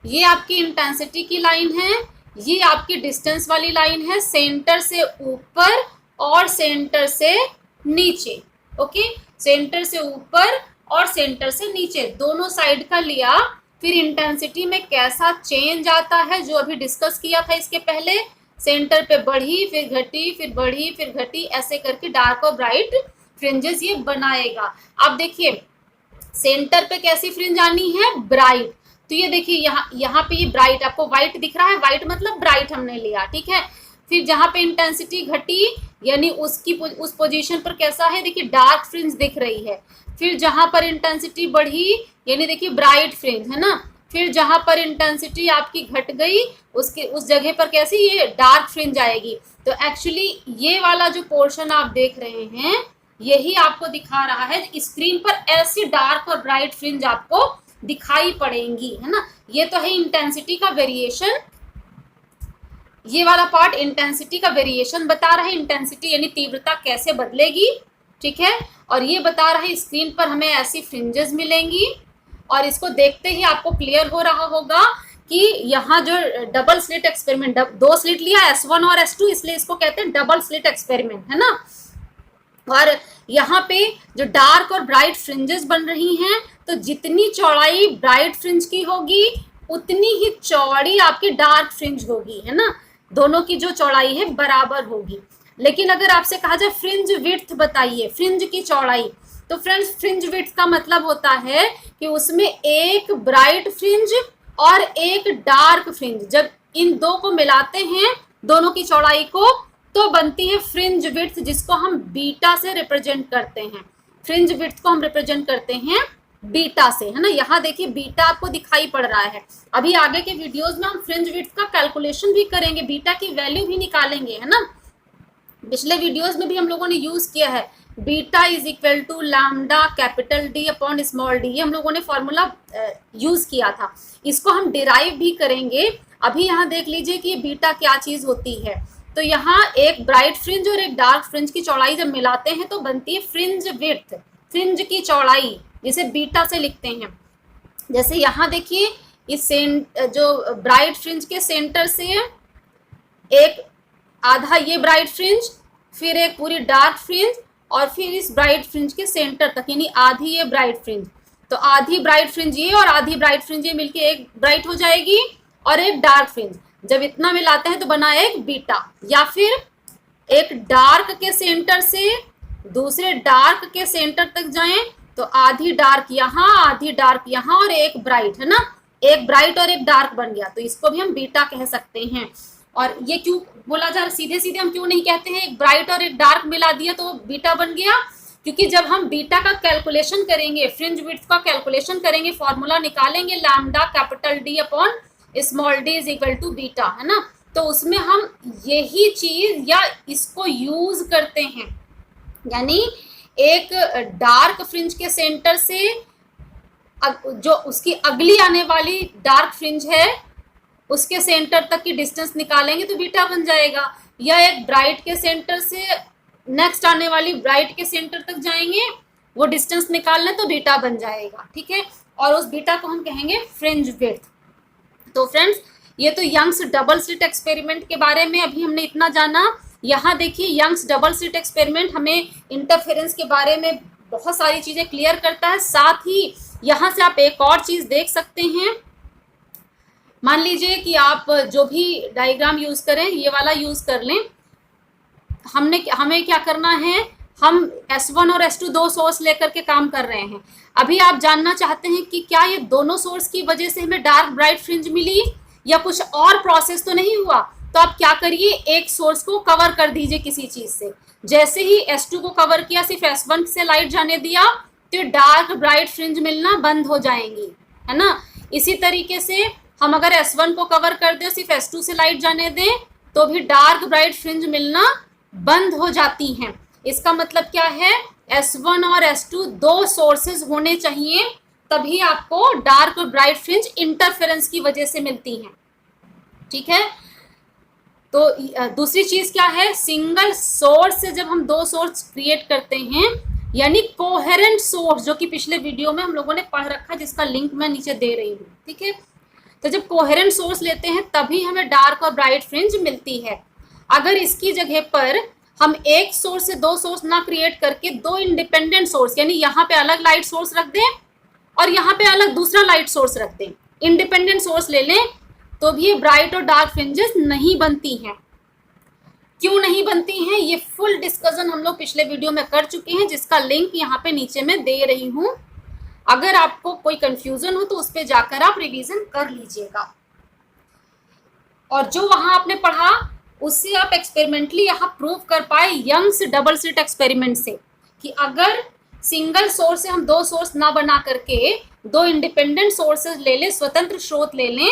[SPEAKER 1] ये आपकी इंटेंसिटी की लाइन है, ये आपकी डिस्टेंस वाली लाइन है, सेंटर से ऊपर और सेंटर से नीचे। ओके, सेंटर से ऊपर और सेंटर से नीचे दोनों साइड का लिया। फिर इंटेंसिटी में कैसा चेंज आता है जो अभी डिस्कस किया था इसके पहले, सेंटर पे बढ़ी फिर घटी फिर बढ़ी फिर घटी, ऐसे करके डार्क और ब्राइट फ्रिंजेस ये बनाएगा। अब देखिए सेंटर पे कैसी फ्रिंज आनी है, ब्राइट। तो ये देखिए यहाँ पे ये ब्राइट आपको व्हाइट दिख रहा है, व्हाइट मतलब ब्राइट हमने लिया, ठीक है। फिर जहाँ पे इंटेंसिटी घटी यानी उस पोजीशन पर कैसा है, देखिए डार्क फ्रिंज दिख रही है। फिर जहाँ पर इंटेंसिटी बढ़ी यानी देखिए ब्राइट फ्रिंज, है ना। फिर जहाँ पर इंटेंसिटी आपकी घट गई उस जगह पर कैसी ये डार्क फ्रिंज आएगी। तो एक्चुअली ये वाला जो पोर्शन आप देख रहे हैं यही आपको दिखा रहा है, स्क्रीन पर ऐसी डार्क और ब्राइट फ्रिंज आपको दिखाई पड़ेंगी, है ना। ये तो है इंटेंसिटी का वेरिएशन, ये वाला पार्ट इंटेंसिटी का वेरिएशन बता रहा है, इंटेंसिटी यानी तीव्रता कैसे बदलेगी, ठीक है। और ये बता रहा है स्क्रीन पर हमें ऐसी फ्रिंजेस मिलेंगी। और इसको देखते ही आपको क्लियर हो रहा होगा कि यहाँ जो डबल स्लिट एक्सपेरिमेंट, दो स्लिट लिया S1 और S2, इसलिए इसको कहते हैं डबल स्लिट एक्सपेरिमेंट, है ना। और यहाँ पे जो डार्क और ब्राइट फ्रिंजेस बन रही हैं, तो जितनी चौड़ाई ब्राइट फ्रिंज की होगी उतनी ही चौड़ी आपकी डार्क फ्रिंज होगी, है ना। दोनों की जो चौड़ाई है बराबर होगी। लेकिन अगर आपसे कहा जाए फ्रिंज विड्थ बताइए, फ्रिंज की चौड़ाई, तो फ्रेंड्स फ्रिंज विड्थ का मतलब होता है कि उसमें एक ब्राइट फ्रिंज और एक डार्क फ्रिंज, जब इन दो को मिलाते हैं दोनों की चौड़ाई को, तो बनती है फ्रिंज विड्थ, जिसको हम बीटा से रिप्रेजेंट करते हैं। फ्रिंज विड्थ को हम रिप्रेजेंट करते हैं बीटा से, है ना। यहाँ देखिए बीटा आपको दिखाई पड़ रहा है। अभी आगे के वीडियोस में हम फ्रिंज विड्थ का कैलकुलेशन भी करेंगे, बीटा की वैल्यू भी निकालेंगे, है ना। पिछले वीडियोस में भी हम लोगों ने यूज किया है beta is equal to lambda capital D upon small D, ये हम लोगों ने फॉर्मूला यूज किया था। इसको हम डिराइव भी करेंगे। अभी यहाँ देख लीजिए कि ये बीटा क्या चीज होती है। तो यहाँ एक ब्राइट फ्रिंज और एक डार्क फ्रिंज की चौड़ाई जब मिलाते हैं तो बनती है फ्रिंज विड्थ, फ्रिंज की चौड़ाई, जिसे बीटा से लिखते हैं। जैसे यहाँ देखिए इस जो ब्राइट फ्रिंज के सेंटर से एक आधा ये ब्राइट फ्रिंज, फिर एक पूरी डार्क फ्रिंज, और फिर इस ब्राइट फ्रिंज के सेंटर तक, यानी आधी ये ब्राइट फ्रिंज। तो आधी ब्राइट फ्रिंज ये और आधी ब्राइट फ्रिंज ये मिलके एक ब्राइट हो जाएगी और एक डार्क फ्रिंज। जब इतना मिलाते हैं तो बना एक बीटा। या फिर एक डार्क के सेंटर से दूसरे डार्क के सेंटर तक जाएं तो आधी डार्क यहाँ आधी डार्क यहाँ और एक ब्राइट, है ना। एक ब्राइट और एक डार्क बन गया, तो इसको भी हम बीटा कह सकते हैं। और ये क्यों बोला जा रहा, सीधे सीधे हम क्यों नहीं कहते हैं एक ब्राइट और एक डार्क मिला दिया तो बीटा बन गया, क्योंकि जब हम बीटा का कैलकुलेशन करेंगे, फ्रिंज विड्थ का कैलकुलेशन करेंगे, फॉर्मूला निकालेंगे lambda capital D upon small D is equal to beta, है ना, तो उसमें हम यही चीज या इसको यूज करते हैं। यानी एक डार्क फ्रिंज के सेंटर से जो उसकी अगली आने वाली डार्क फ्रिंज है उसके सेंटर तक की डिस्टेंस निकालेंगे तो बीटा बन जाएगा, या एक ब्राइट के सेंटर से नेक्स्ट आने वाली ब्राइट के सेंटर तक जाएंगे, वो डिस्टेंस निकालना तो बीटा बन जाएगा, ठीक है। और उस बीटा को हम कहेंगे फ्रिंज विड्थ। तो फ्रेंड्स, ये तो यंग्स डबल स्लिट एक्सपेरिमेंट के बारे में अभी हमने इतना जाना। यहाँ देखिए, यंग्स डबल स्लिट एक्सपेरिमेंट हमें इंटरफेरेंस के बारे में बहुत सारी चीजें क्लियर करता है। साथ ही यहाँ से आप एक और चीज देख सकते हैं, मान लीजिए कि आप जो भी डायग्राम यूज करें ये वाला यूज कर लें। हमें क्या करना है, हम S1 और S2 दो सोर्स लेकर के काम कर रहे हैं। अभी आप जानना चाहते हैं कि क्या ये दोनों सोर्स की वजह से हमें डार्क ब्राइट फ्रिंज मिली या कुछ और प्रोसेस तो नहीं हुआ, तो आप क्या करिए, एक सोर्स को कवर कर दीजिए किसी चीज से। जैसे ही S2 को कवर किया, सिर्फ S1 से लाइट जाने दिया, तो डार्क ब्राइट फ्रिंज मिलना बंद हो जाएंगी, है ना। इसी तरीके से हम अगर S1 को कवर कर दें, सिर्फ S2 से लाइट जाने दें, तो भी डार्क ब्राइट फ्रिंज मिलना बंद हो जाती हैं। इसका मतलब क्या है, S1 और S2 दो सोर्सेज होने चाहिए, तभी आपको डार्क और ब्राइट फ्रिंज इंटरफेरेंस की वजह से मिलती हैं, ठीक है। तो दूसरी चीज क्या है, सिंगल सोर्स से जब हम दो सोर्स क्रिएट करते हैं, यानी कोहेरेंट सोर्स, जो कि पिछले वीडियो में हम लोगों ने पढ़ रखा, जिसका लिंक मैं नीचे दे रही हूँ, ठीक है। तो जब कोहेरेंट सोर्स लेते हैं तभी हमें डार्क और ब्राइट फ्रिंज मिलती है। अगर इसकी जगह पर हम एक सोर्स से दो सोर्स ना क्रिएट करके दो इंडिपेंडेंट सोर्स, यानी यहाँ पे अलग लाइट सोर्स रख दें और यहाँ पे अलग दूसरा लाइट सोर्स रख दें, इंडिपेंडेंट सोर्स ले लें, तो भी ये ब्राइट और डार्क फ्रिंजेस नहीं बनती हैं। क्यों नहीं बनती हैं, ये फुल डिस्कशन हम लोग पिछले वीडियो में कर चुके हैं, जिसका लिंक यहाँ पे नीचे में दे रही हूँ। अगर आपको कोई कंफ्यूजन हो तो उस पर जाकर आप रिवीजन कर लीजिएगा, और जो वहां आपने पढ़ा उससे आप एक्सपेरिमेंटली यहाँ प्रूव कर पाए यंग्स डबल स्लिट एक्सपेरिमेंट से, कि अगर सिंगल सोर्स से हम दो सोर्स ना बना करके दो इंडिपेंडेंट सोर्सेज ले लें, स्वतंत्र स्रोत ले लें,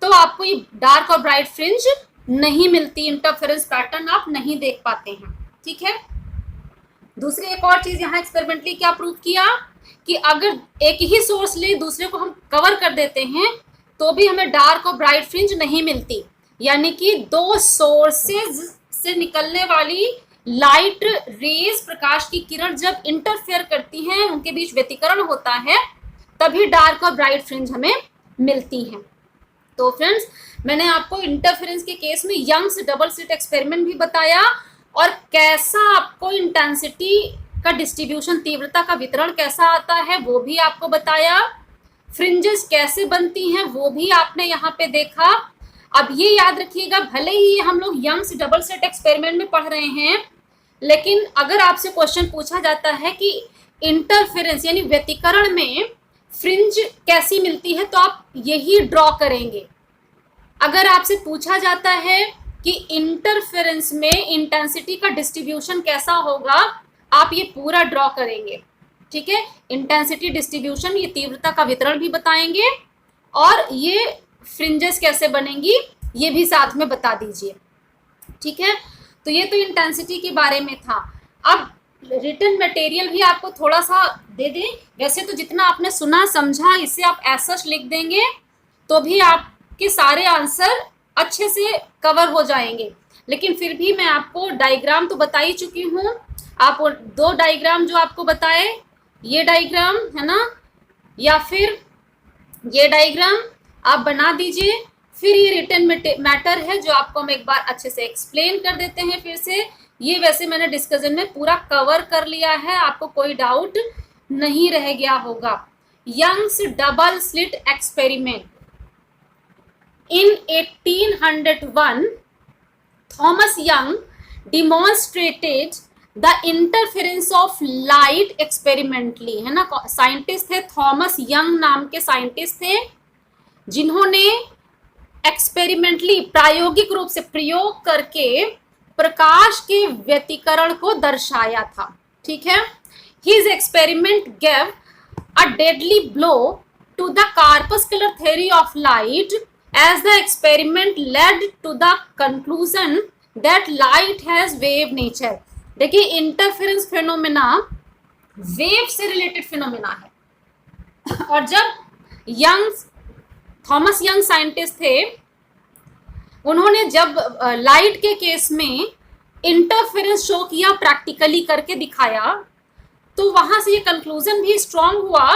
[SPEAKER 1] तो आपको ये डार्क और ब्राइट फ्रिंज नहीं मिलती, इंटरफेरेंस पैटर्न आप नहीं देख पाते हैं, ठीक है। दूसरी एक और चीज यहाँ एक्सपेरिमेंटली क्या प्रूव किया, कि अगर एक ही सोर्स ले दूसरे को हम कवर कर देते हैं तो भी हमें डार्क और ब्राइट फ्रिंज नहीं मिलती। यानी कि दो सोर्सेज से निकलने वाली लाइट रेज, प्रकाश की किरण जब इंटरफेयर करती हैं, उनके बीच व्यतिकरण होता है, तभी डार्क और ब्राइट फ्रिंज हमें मिलती हैं। तो फ्रेंड्स, मैंने आपको इंटरफेरेंस के केस में यंग्स डबल स्लिट एक्सपेरिमेंट भी बताया, और कैसा आपको इंटेंसिटी का डिस्ट्रीब्यूशन, तीव्रता का वितरण कैसा आता है वो भी आपको बताया, फ्रिंजेस कैसे बनती हैं वो भी आपने यहाँ पे देखा। अब ये याद रखिएगा, भले ही हम लोग यंग्स डबल स्लिट एक्सपेरिमेंट में पढ़ रहे हैं, लेकिन अगर आपसे क्वेश्चन पूछा जाता है कि इंटरफेरेंस यानी व्यतिकरण में फ्रिंज कैसी मिलती है, तो आप यही ड्रॉ करेंगे। अगर आपसे पूछा जाता है कि इंटरफेरेंस में इंटेंसिटी का डिस्ट्रीब्यूशन कैसा होगा, आप ये पूरा ड्रॉ करेंगे, ठीक है। इंटेंसिटी डिस्ट्रीब्यूशन, ये तीव्रता का वितरण भी बताएंगे, और ये फ्रिंजेस कैसे बनेंगी ये भी साथ में बता दीजिए, ठीक है। तो ये तो इंटेंसिटी के बारे में था। अब रिटन मटेरियल भी आपको थोड़ा सा दे दें। वैसे तो जितना आपने सुना समझा, इससे आप ऐसा लिख देंगे तो भी आपके सारे आंसर अच्छे से कवर हो जाएंगे, लेकिन फिर भी मैं आपको डायग्राम तो बता ही चुकी हूँ। आप दो डायग्राम जो आपको बताए, ये डायग्राम है ना, या फिर ये डायग्राम आप बना दीजिए। फिर ये रिटन मैटर है जो आपको हम एक बार अच्छे से एक्सप्लेन कर देते हैं फिर से। ये वैसे मैंने डिस्कशन में पूरा कवर कर लिया है, आपको कोई डाउट नहीं रह गया होगा। Young's double slit experiment in 1801 Thomas Young demonstrated the interference of light experimentally, है ना। साइंटिस्ट थे, थॉमस यंग नाम के साइंटिस्ट थे। जिन्होंने एक्सपेरिमेंटली प्रायोगिक रूप से प्रयोग करके प्रकाश के व्यतिकरण को दर्शाया था। ठीक है, his experiment gave a deadly blow to the corpuscular theory of light as the experiment led to the conclusion that light has wave nature। देखिए, इंटरफेरेंस फिनोमेना वेव से रिलेटेड फिनोमेना है, और जब थॉमस यंग साइंटिस्ट थे, उन्होंने जब light के case में इंटरफेरेंस शो किया, प्रैक्टिकली करके दिखाया, तो वहां से ये कंक्लूजन भी स्ट्रांग हुआ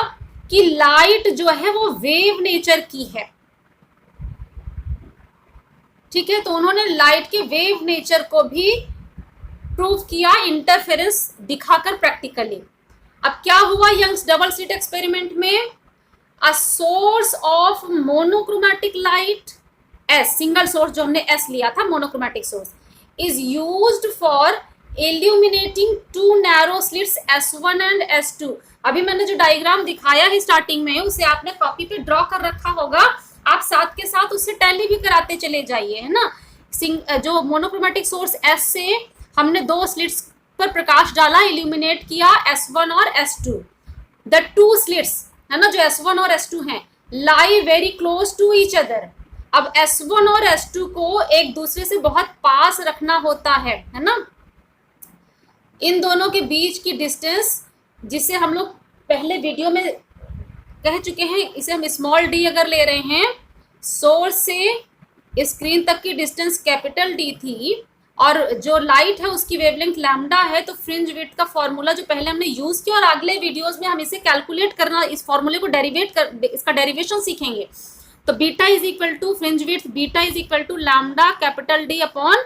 [SPEAKER 1] कि लाइट जो है वो वेव नेचर की है। ठीक है, तो उन्होंने लाइट के वेव नेचर को भी प्रूव किया इंटरफेरेंस दिखाकर प्रैक्टिकली। अब क्या हुआ यंग्स डबल स्लिट एक्सपेरिमेंट में? A source of monochromatic light S, single source जो हमने एस लिया था, monochromatic source, is used for illuminating two narrow slits S1 and S2। अभी मैंने जो डायग्राम दिखाया है स्टार्टिंग में, उसे आपने कॉपी पे ड्रॉ कर रखा होगा, आप साथ के साथ उससे टैली भी कराते चले जाइए, है ना। जो मोनोक्रोमैटिक सोर्स एस से हमने 2 स्लिट्स पर प्रकाश डाला, इल्यूमिनेट किया S1 और S2। द 2 स्लिट्स, है ना, जो S1 और S2 हैं, lie very close to each other. अब S1 और S2 को एक दूसरे से बहुत पास रखना होता है ना। इन दोनों के बीच की डिस्टेंस, जिसे हम लोग पहले वीडियो में कह चुके हैं, इसे हम स्मॉल डी अगर ले रहे हैं, सोर्स से स्क्रीन तक की डिस्टेंस कैपिटल डी थी, और जो लाइट है उसकी वेवलेंथ लैम्डा है, तो फ्रिंज विड्थ का फॉर्मूला जो पहले हमने यूज किया, और अगले वीडियोस में हम इसे कैलकुलेट करना, इस फॉर्मूले को इसका डेरिवेशन सीखेंगे। तो beta is equal to fringe width, beta is equal to lambda capital D upon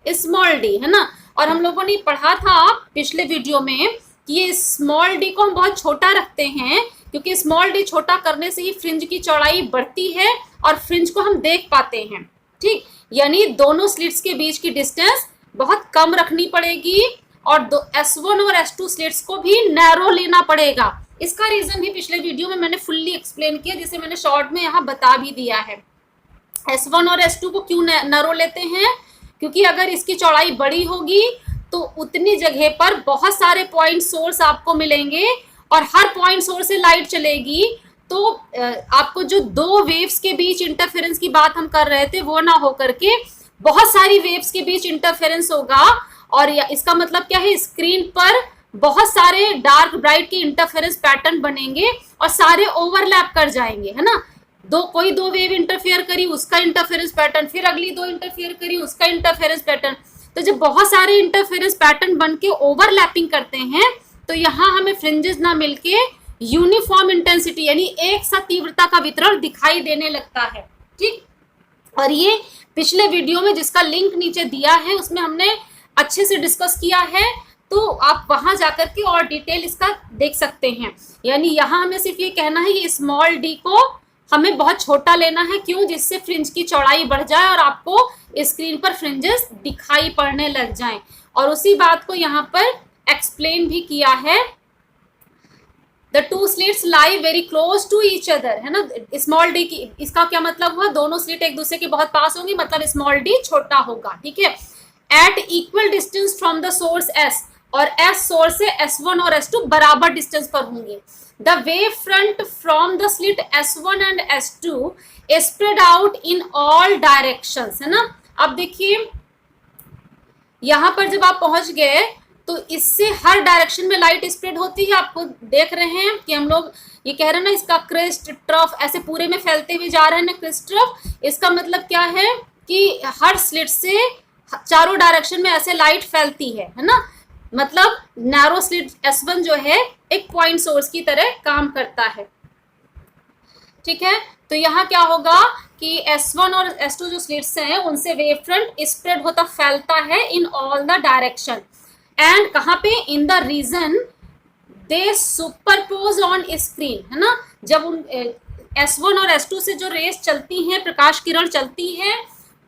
[SPEAKER 1] small D, है ना। और हम लोगों ने पढ़ा था पिछले वीडियो में कि ये स्मॉल डी को हम बहुत छोटा रखते हैं, क्योंकि स्मॉल डी छोटा करने से ही फ्रिंज की चौड़ाई बढ़ती है और फ्रिंज को हम देख पाते हैं। ठीक, यानी दोनों स्लिट्स के बीच की डिस्टेंस बहुत कम रखनी पड़ेगी, और S1 और S2 स्लिट्स को भी नैरो लेना पड़ेगा। इसका रीजन भी पिछले वीडियो में मैंने फुल्ली एक्सप्लेन किया, जिसे मैंने शॉर्ट में यहाँ बता भी दिया है। S1 और S2 को क्यों नैरो लेते हैं? क्योंकि अगर इसकी चौड़ाई बड़ी होगी तो उतनी जगह पर बहुत सारे पॉइंट सोर्स आपको मिलेंगे, और हर पॉइंट सोर्स से लाइट चलेगी, तो आपको जो 2 वेव्स के बीच इंटरफेरेंस की बात हम कर रहे थे, वो ना हो करके बहुत सारी वेव्स के बीच इंटरफेरेंस होगा। और इसका मतलब क्या है? स्क्रीन पर बहुत सारे डार्क ब्राइट के इंटरफेरेंस पैटर्न बनेंगे और सारे ओवरलैप कर जाएंगे, है ना। कोई 2 वेव इंटरफेयर करी, उसका इंटरफेरेंस पैटर्न, फिर अगली 2 इंटरफेयर करी, उसका इंटरफेरेंस पैटर्न। तो जब बहुत सारे इंटरफेरेंस पैटर्न बन के ओवरलैपिंग करते हैं, तो यहाँ हमें फ्रिंजेस ना मिलके यूनिफॉर्म इंटेंसिटी यानी एक सा तीव्रता का वितरण दिखाई देने लगता है। ठीक, और ये पिछले वीडियो में जिसका लिंक नीचे दिया है उसमें हमने अच्छे से डिस्कस किया है, तो आप वहां जाकर के और डिटेल इसका देख सकते हैं। यानी यहाँ हमें सिर्फ ये कहना है कि स्मॉल डी को हमें बहुत छोटा लेना है, क्यों? जिससे फ्रिंज की चौड़ाई बढ़ जाए और आपको स्क्रीन पर फ्रिंजेस दिखाई पड़ने लग जाएं। और उसी बात को यहाँ पर एक्सप्लेन भी किया है। The 2 slits lie very close to each other, है ना। स्मॉल डी की इसका क्या मतलब हुआ? दोनों स्लिट एक दूसरे के बहुत पास होंगी, मतलब स्मॉल डी छोटा होगा। ठीक है, at equal distance from the source S, और एस सोर्स से S1 और S2 बराबर डिस्टेंस पर होंगे। The wave front from the slit S1 and S2 spread out in all directions, है ना। अब देखिए यहां पर जब आप पहुंच गए तो इससे हर डायरेक्शन में लाइट स्प्रेड होती है। आपको देख रहे हैं कि हम लोग ये कह रहे हैं ना, इसका क्रिस्ट ट्रफ ऐसे पूरे में फैलते हुए जा रहे हैं ना, क्रिस्ट ट्रफ। इसका मतलब क्या है कि हर स्लिट से चारों डायरेक्शन में ऐसे लाइट फैलती है ना। मतलब नैरो स्लिट S1 जो है एक पॉइंट सोर्स की तरह काम करता है। ठीक है, तो यहाँ क्या होगा कि S1 और S2 जो स्लिट्स हैं उनसे वेव फ्रंट स्प्रेड होता फैलता है in all the direction, and कहाँ पे? In the region they superpose on screen, है ना। जब उन S1 और S2 से जो रेस चलती हैं, प्रकाश किरण चलती है,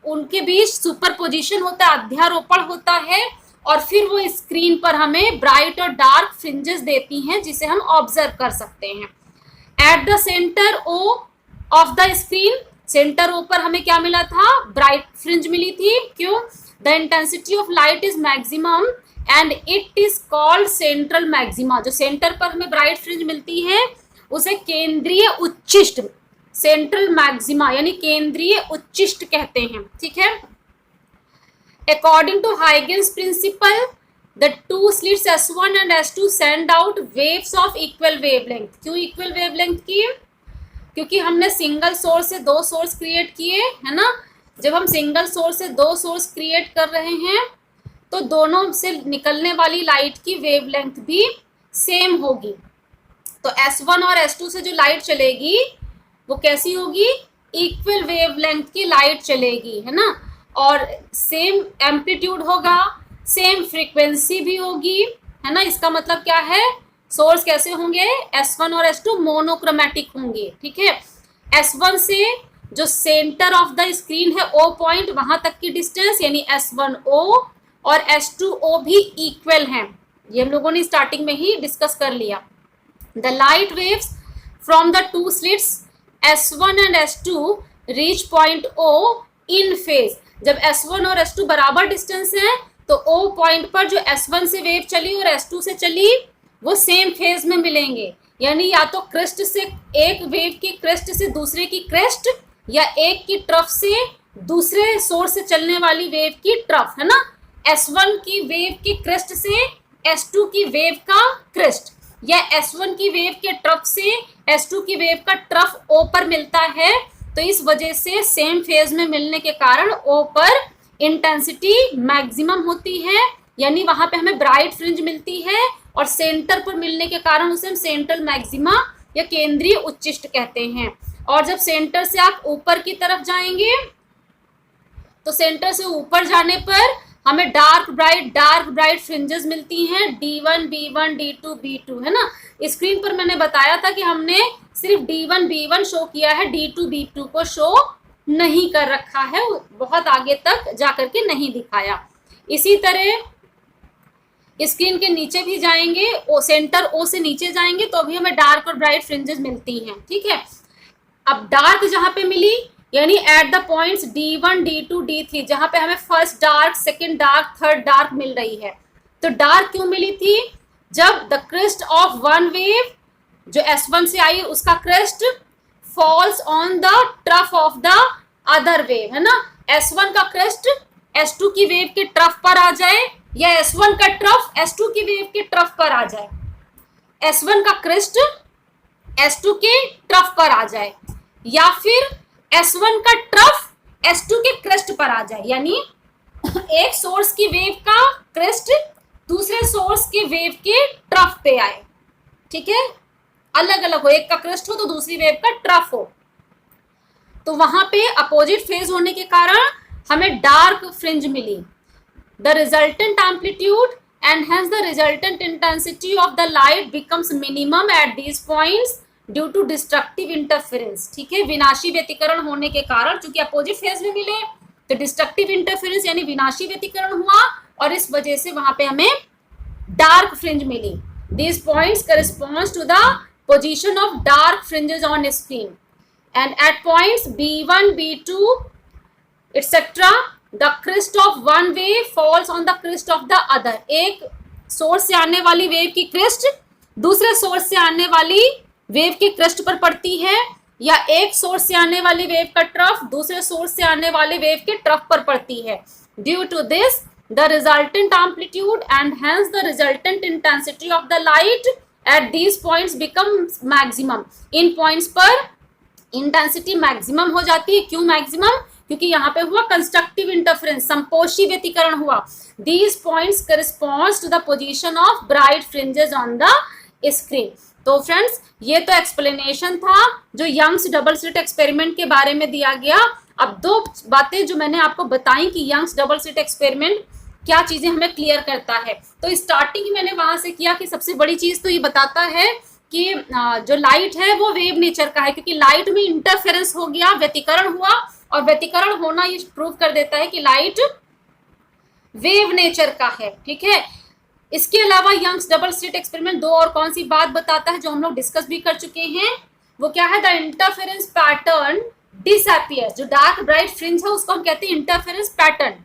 [SPEAKER 1] उनके बीच सुपरपोजिशन होता है, अध्यारोपण होता है, और फिर वो स्क्रीन पर हमें ब्राइट और डार्क फ्रिंजेस देती हैं, जिसे हम ऑब्जर्व कर सकते हैं। At the centre O of the screen, centre O पर हमें क्या मिला था, ब्राइट फ्रिंज मिली थी। क्यों, the intensity of light is maximum and it is called central maxima. जो सेंटर पर हमें ब्राइट फ्रिंज मिलती है उसे केंद्रीय उच्चिष्ट, सेंट्रल मैक्सिमा यानी केंद्रीय उच्चिष्ट कहते हैं। ठीक है, according to Huygens principle the two slits S1 and S2 send out waves of equal wavelength. क्यों इक्वल वेवलेंथ की, क्योंकि हमने सिंगल सोर्स से दो सोर्स क्रिएट किए है ना। जब हम सिंगल सोर्स से दो सोर्स क्रिएट कर रहे हैं तो दोनों से निकलने वाली लाइट की वेवलेंथ भी सेम होगी। तो S1 और S2 से जो लाइट चलेगी वो कैसी होगी, इक्वल वेवलेंथ की लाइट चलेगी, है ना। और सेम एम्पलीट्यूड होगा, सेम फ्रीक्वेंसी भी होगी, है ना। इसका मतलब क्या है, सोर्स कैसे होंगे, S1 और S2 मोनोक्रोमेटिक होंगे। ठीक है, S1 से जो सेंटर ऑफ द स्क्रीन है O पॉइंट, वहां तक की डिस्टेंस यानी S1O और S2O भी इक्वल हैं। ये हम लोगों ने स्टार्टिंग में ही डिस्कस कर लिया। The light waves from the two slits S1 and S2 reach point O in phase. जब S1 और S2 बराबर डिस्टेंस है तो O पॉइंट पर जो S1 से वेव चली और S2 से चली वो सेम फेज में मिलेंगे। यानी या तो क्रेस्ट से, एक वेव की क्रेस्ट से दूसरे की क्रेस्ट, या एक की ट्रफ से दूसरे सोर्स से चलने वाली वेव की ट्रफ, है ना। S1 की वेव की क्रेस्ट से S2 की वेव का क्रेस्ट, या S1 की वेव के ट्रफ से S2 की वेव का ट्रफ O पर मिलता है। तो इस वजह से सेम फेज में मिलने के कारण O पर इंटेंसिटी मैक्सिमम होती है, यानी वहां पे हमें ब्राइट फ्रिंज मिलती है। और सेंटर पर मिलने के कारण उसे हम सेंट्रल मैक्सिमा या केंद्रीय उच्चिष्ट कहते हैं। और जब सेंटर से आप ऊपर की तरफ जाएंगे तो सेंटर से ऊपर जाने पर हमें डार्क ब्राइट फ्रिंजेस मिलती हैं, D1 B1 D2 B2, है ना। स्क्रीन पर मैंने बताया था कि हमने सिर्फ D1 B1 शो किया है, D2 B2 को शो नहीं कर रखा है, बहुत आगे तक जाकर के नहीं दिखाया। इसी तरह स्क्रीन के नीचे भी जाएंगे, सेंटर O से नीचे जाएंगे तो भी हमें डार्क और ब्राइट फ्रिंजेस मिलती हैं। ठीक है, अब डार्क जहां पे मिली यानी at the points D1 D2 D3, जहां पे हमें first dark, second dark, third dark मिल रही है। तो डार्क क्यों मिली थी, जब the crest of one wave जो S1 से आई उसका crest falls on the trough of the other wave, है ना। S1 का क्रेस्ट S2 की वेव के ट्रफ पर आ जाए, या S1 का ट्रफ S2 की वेव के ट्रफ पर आ जाए, S1 का क्रेस्ट S2 के ट्रफ पर आ जाए, या फिर S1 का ट्रफ S2 के क्रेस्ट पर आ जाए। यानी एक सोर्स की वेव का क्रेस्ट दूसरे सोर्स के वेव के ट्रफ पे आए। ठीक है, अलग अलग हो, एक का क्रेस्ट हो तो दूसरी वेव का ट्रफ हो। तो वहां पे अपोजिट फेज होने के कारण हमें डार्क फ्रिंज मिली। The resultant amplitude and hence the resultant intensity of the light becomes minimum at these points due to destructive interference। ठीक है, विनाशी व्यतिकरण होने के कारण, चूंकि अपोजिट फेज में मिले तो डिस्ट्रक्टिव इंटरफेरेंस यानी विनाशी व्यतिकरण हुआ और इस वजह से वहां पे हमें डार्क फ्रिंज मिली। These points corresponds to the position of dark fringes on screen and at points B1 B2 etc the crest of one wave falls on the crest of the other। एक source से आने वाली wave की crest दूसरे source से आने वाली wave की क्रेस्ट पर पड़ती है, या एक सोर्स से आने वाली वेव का ट्रफ दूसरे सोर्स से आने वाले वेव के ट्रफ पर पड़ती है। Due to this the resultant amplitude and hence the resultant intensity of the light at these points becomes maximum। In points पर इंटेंसिटी मैक्सिमम हो जाती है। क्यों मैक्सिमम, क्योंकि यहाँ पे हुआ कंस्ट्रक्टिव इंटरफेरेंस, संपोषी व्यतिकरण हुआ। These points corresponds to the position of bright fringes on the screen। तो फ्रेंड्स ये तो एक्सप्लेनेशन था जो यंग्स डबल स्लिट एक्सपेरिमेंट के बारे में दिया गया। अब दो बातें जो मैंने आपको बताई कि यंग्स डबल स्लिट एक्सपेरिमेंट क्या चीजें हमें क्लियर करता है। तो स्टार्टिंग मैंने वहां से किया कि सबसे बड़ी चीज तो ये बताता है कि जो लाइट है वो वेव नेचर का है, क्योंकि लाइट में इंटरफेरेंस हो गया, व्यतिकरण हुआ, और व्यतिकरण होना ये प्रूव कर देता है कि लाइट वेव नेचर का है। ठीक है, इसके अलावा यंग्स डबल स्लिट एक्सपेरिमेंट दो और कौन सी बात बताता है जो हम लोग डिस्कस भी कर चुके हैं, वो क्या है, द इंटरफेरेंस पैटर्न डिसअपियर, जो डार्क ब्राइट फ्रिंज है उसको हम कहते हैं इंटरफेरेंस पैटर्न।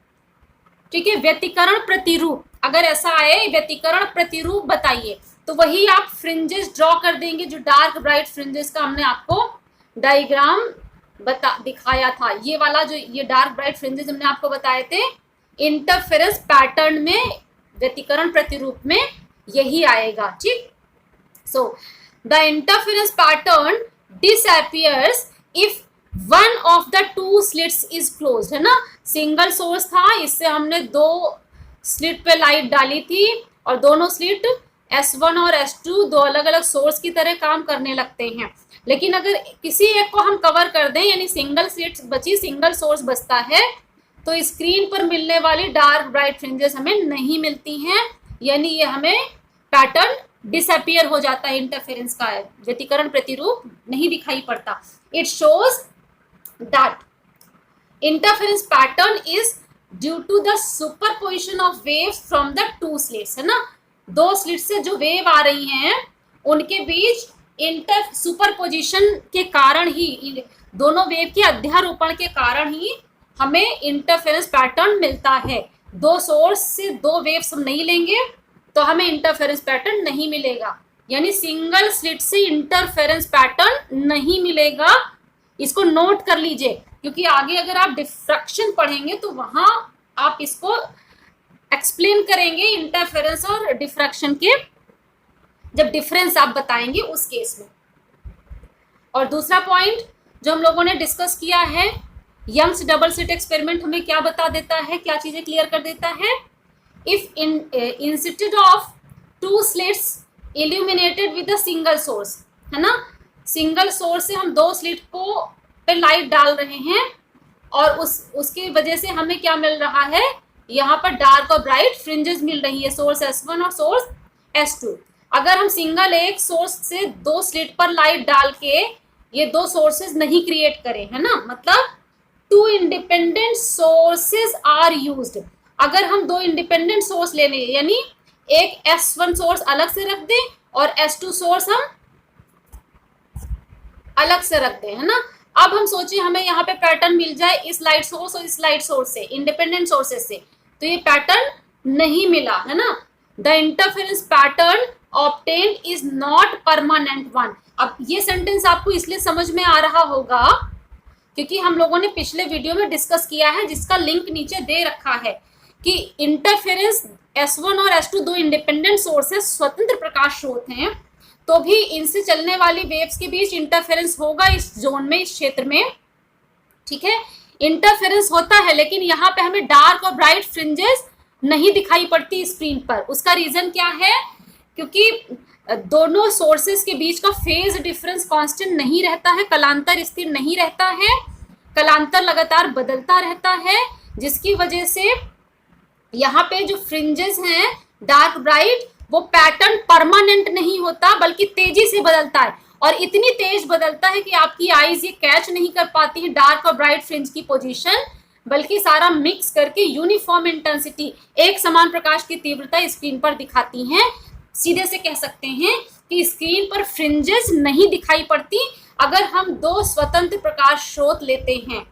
[SPEAKER 1] ठीक है, व्यतिकरण प्रतिरूप, अगर ऐसा आए व्यतिकरण प्रतिरूप बताइए, तो वही आप फ्रिंजेस ड्रॉ कर देंगे, जो डार्क ब्राइट फ्रिंजेस का हमने आपको डायग्राम दिखाया था। ये वाला जो ये डार्क ब्राइट फ्रिंजेस हमने आपको बताए थे, इंटरफेरेंस पैटर्न में, व्यतिकरण प्रतिरूप में यही आएगा। ठीक, so the interference pattern disappears if one of the two slits is closed, है ना। सिंगल सोर्स था, इससे हमने दो स्लिट पे लाइट डाली थी और दोनों स्लिट S1 और S2 दो अलग अलग सोर्स की तरह काम करने लगते हैं। लेकिन अगर किसी एक को हम कवर कर दें, यानी सिंगल स्लिट बची, सिंगल सोर्स बचता है, तो स्क्रीन पर मिलने वाली डार्क ब्राइट फ्रिंजेस हमें नहीं मिलती हैं, यानी ये हमें पैटर्न डिसअपियर हो जाता है, इंटरफेरेंस का व्यतिकरण प्रतिरूप नहीं दिखाई पड़ता। It shows that interference pattern is due to the superposition of waves from the two slits, है ना। दो स्लिट से जो वेव आ रही हैं उनके बीच सुपरपोजिशन के कारण ही, दोनों वेव के अध्यारोपण के कारण ही हमें इंटरफेरेंस पैटर्न मिलता है। दो सोर्स से दो वेव्स हम नहीं लेंगे तो हमें इंटरफेरेंस पैटर्न नहीं मिलेगा, यानी सिंगल स्लिट से इंटरफेरेंस पैटर्न नहीं मिलेगा। इसको नोट कर लीजिए, क्योंकि आगे अगर आप डिफ्रैक्शन पढ़ेंगे तो वहां आप इसको एक्सप्लेन करेंगे, इंटरफेरेंस और डिफ्रैक्शन के जब डिफरेंस आप बताएंगे उस केस में। और दूसरा पॉइंट जो हम लोगों ने डिस्कस किया है, यंग्स डबल स्लिट एक्सपेरिमेंट हमें क्या बता देता है, क्या चीजें क्लियर कर देता है। If instead of two slits illuminated with a single source, है ना, सिंगल सोर्स से हम दो स्लिट को पे लाइट डाल रहे हैं और उसकी वजह से हमें क्या मिल रहा है, यहाँ पर डार्क और ब्राइट फ्रिंजेस मिल रही है, सोर्स S1 और सोर्स S2। अगर हम सिंगल एक सोर्स से दो स्लिट पर लाइट डाल के ये दो सोर्सेज नहीं क्रिएट करें, है ना, मतलब two independent sources are used. अगर हम दो इंडिपेंडेंट सोर्स लेने, यानी एक S1 सोर्स अलग से रख दें और S2 सोर्स हम अलग से रख दें, है ना। अब हम सोचिए हमें यहाँ पे पैटर्न मिल जाए इस लाइट सोर्स और इस लाइट सोर्स से, इंडिपेंडेंट सोर्सेज से, तो ये पैटर्न नहीं मिला, है ना। The interference pattern obtained is not permanent one. अब ये सेंटेंस आपको इसलिए समझ में आ रहा होगा क्योंकि हम लोगों ने पिछले वीडियो में डिस्कस किया है, जिसका लिंक नीचे दे रखा है, कि इंटरफेरेंस S1 और S2 दो इंडिपेंडेंट सोर्सेस, स्वतंत्र प्रकाश स्रोत हैं, तो भी इनसे चलने वाली वेव्स के बीच इंटरफेरेंस होगा इस जोन में, इस क्षेत्र में। ठीक है, इंटरफेरेंस होता है, लेकिन यहाँ पे हमें डार्क और ब्राइट फ्रिंजेस नहीं दिखाई पड़ती स्क्रीन पर। उसका रीजन क्या है, क्योंकि दोनों सोर्सेस के बीच का फेज डिफरेंस कांस्टेंट नहीं रहता है, कलांतर स्थिर नहीं रहता है, कलांतर लगातार बदलता रहता है, जिसकी वजह से यहाँ पे जो फ्रिंजेस हैं डार्क ब्राइट, वो पैटर्न परमानेंट नहीं होता बल्कि तेजी से बदलता है, और इतनी तेज बदलता है कि आपकी आईज ये कैच नहीं कर पाती है डार्क और ब्राइट फ्रिंज की पोजीशन, बल्कि सारा मिक्स करके यूनिफॉर्म इंटेंसिटी, एक समान प्रकाश की तीव्रता स्क्रीन पर दिखाती हैं। सीधे से कह सकते हैं कि स्क्रीन पर फ्रिंजेस नहीं दिखाई पड़ती अगर हम दो स्वतंत्र प्रकाश स्रोत लेते हैं।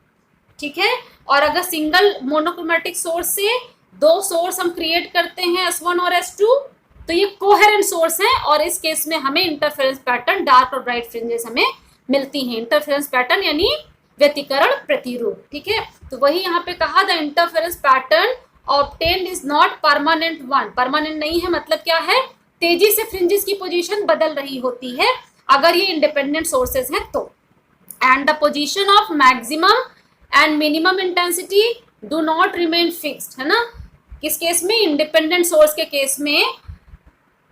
[SPEAKER 1] ठीक है, और अगर सिंगल मोनोक्रोमेटिक सोर्स से दो सोर्स हम क्रिएट करते हैं S1 और S2, तो ये कोहेरेंट सोर्स हैं, और इस केस में हमें इंटरफेरेंस पैटर्न डार्क और ब्राइट फ्रिंजेस हमें मिलती हैं। इंटरफेरेंस पैटर्न यानी व्यतिकरण प्रतिरूप। ठीक है, तो वही यहाँ पे कहा, the interference pattern obtained is not permanent one. Permanent नहीं है, मतलब क्या है, तेजी से फ्रिंजेस की पोजीशन बदल रही होती है अगर ये इंडिपेंडेंट सोर्सेज हैं तो। And the position of maximum and minimum intensity do not remain fixed, है ना। किस केस में, इंडिपेंडेंट सोर्स के केस में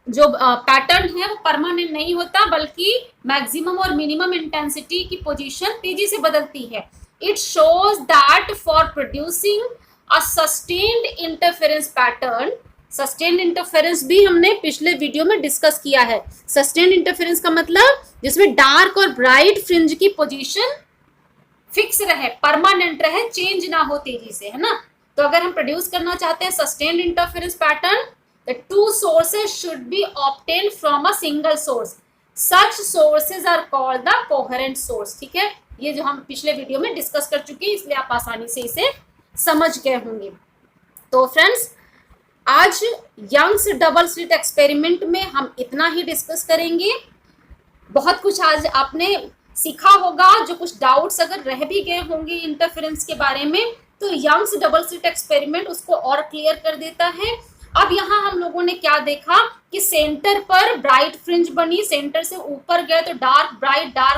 [SPEAKER 1] जो पैटर्न है वो परमानेंट नहीं होता, बल्कि मैक्सिमम और मिनिमम इंटेंसिटी की पोजीशन तेजी से बदलती है। It shows that for producing a sustained interference pattern, sustained interference भी हमने पिछले वीडियो में डिस्कस किया है। सस्टेन्ड इंटरफेरेंस का मतलब जिसमें डार्क और ब्राइट फ्रिंज की पोजीशन फिक्स रहे, परमानेंट रहे, चेंज ना हो तेजी से, है ना। तो अगर हम प्रोड्यूस करना चाहते हैं sustained interference pattern, the two sources should be obtained from a single source. Such sources are called the coherent source. ठीक है, ये जो हम पिछले वीडियो में डिस्कस कर चुके हैं, इसलिए आप आसानी से इसे समझ गए होंगे। तो फ्रेंड्स, आज यंग्स डबल स्लिट एक्सपेरिमेंट में हम इतना ही डिस्कस करेंगे। बहुत कुछ आज आपने सीखा होगा। जो कुछ डाउट्स अगर रह भी गए होंगे इंटरफेरेंस के बारे में, तो यंग्स डबल स्लिट एक्सपेरिमेंट उसको और क्लियर कर देता है। अब यहाँ हम लोगों ने क्या देखा कि सेंटर पर ब्राइट फ्रिंज बनी, सेंटर से ऊपर गए तो डार्क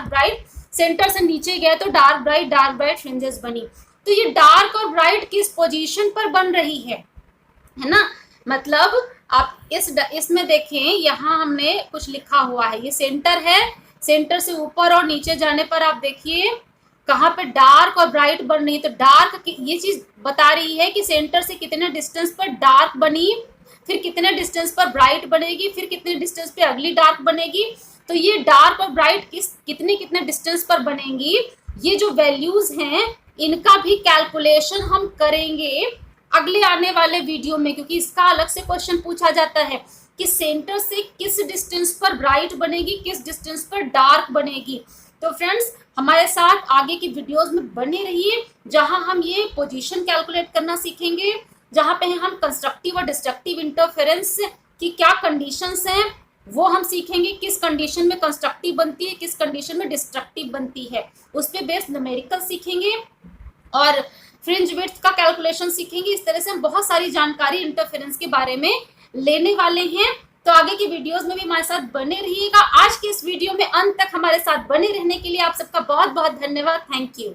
[SPEAKER 1] ब्राइट, सेंटर से नीचे गए तो डार्क ब्राइट फ्रिंजेस बनी। तो ये डार्क और ब्राइट किस पोजीशन पर बन रही है ना? मतलब आप इसमें देखें, यहाँ हमने कुछ लिखा हुआ है, ये सेंटर है, सेंटर से ऊपर और नीचे जाने पर आप देखिए कहाँ पे डार्क और ब्राइट बन रही है। तो डार्क ये चीज बता रही है कि सेंटर से कितने डिस्टेंस पर डार्क बनी, फिर कितने डिस्टेंस पर ब्राइट बनेगी, फिर कितने डिस्टेंस पे अगली डार्क बनेगी। तो ये डार्क और ब्राइट कितने डिस्टेंस पर बनेंगी, ये जो वैल्यूज हैं इनका भी कैलकुलेशन हम करेंगे अगले आने वाले वीडियो में, क्योंकि इसका अलग से क्वेश्चन पूछा जाता है कि सेंटर से किस डिस्टेंस पर ब्राइट बनेगी, किस डिस्टेंस पर डार्क बनेगी। तो फ्रेंड्स, हमारे साथ आगे की वीडियोस में बने रहिए, जहां हम ये पोजीशन कैलकुलेट करना सीखेंगे, जहां पे हम कंस्ट्रक्टिव और डिस्ट्रक्टिव इंटरफेरेंस की क्या कंडीशंस हैं वो हम सीखेंगे, किस कंडीशन में कंस्ट्रक्टिव बनती है, किस कंडीशन में डिस्ट्रक्टिव बनती है, उस पर बेस्ड न्यूमेरिकल सीखेंगे और फ्रिंज विड्थ का कैलकुलेशन सीखेंगे। इस तरह से हम बहुत सारी जानकारी इंटरफेरेंस के बारे में लेने वाले हैं। तो आगे की वीडियोस में भी हमारे साथ बने रहिएगा। आज के इस वीडियो में अंत तक हमारे साथ बने रहने के लिए आप सबका बहुत बहुत धन्यवाद। Thank you.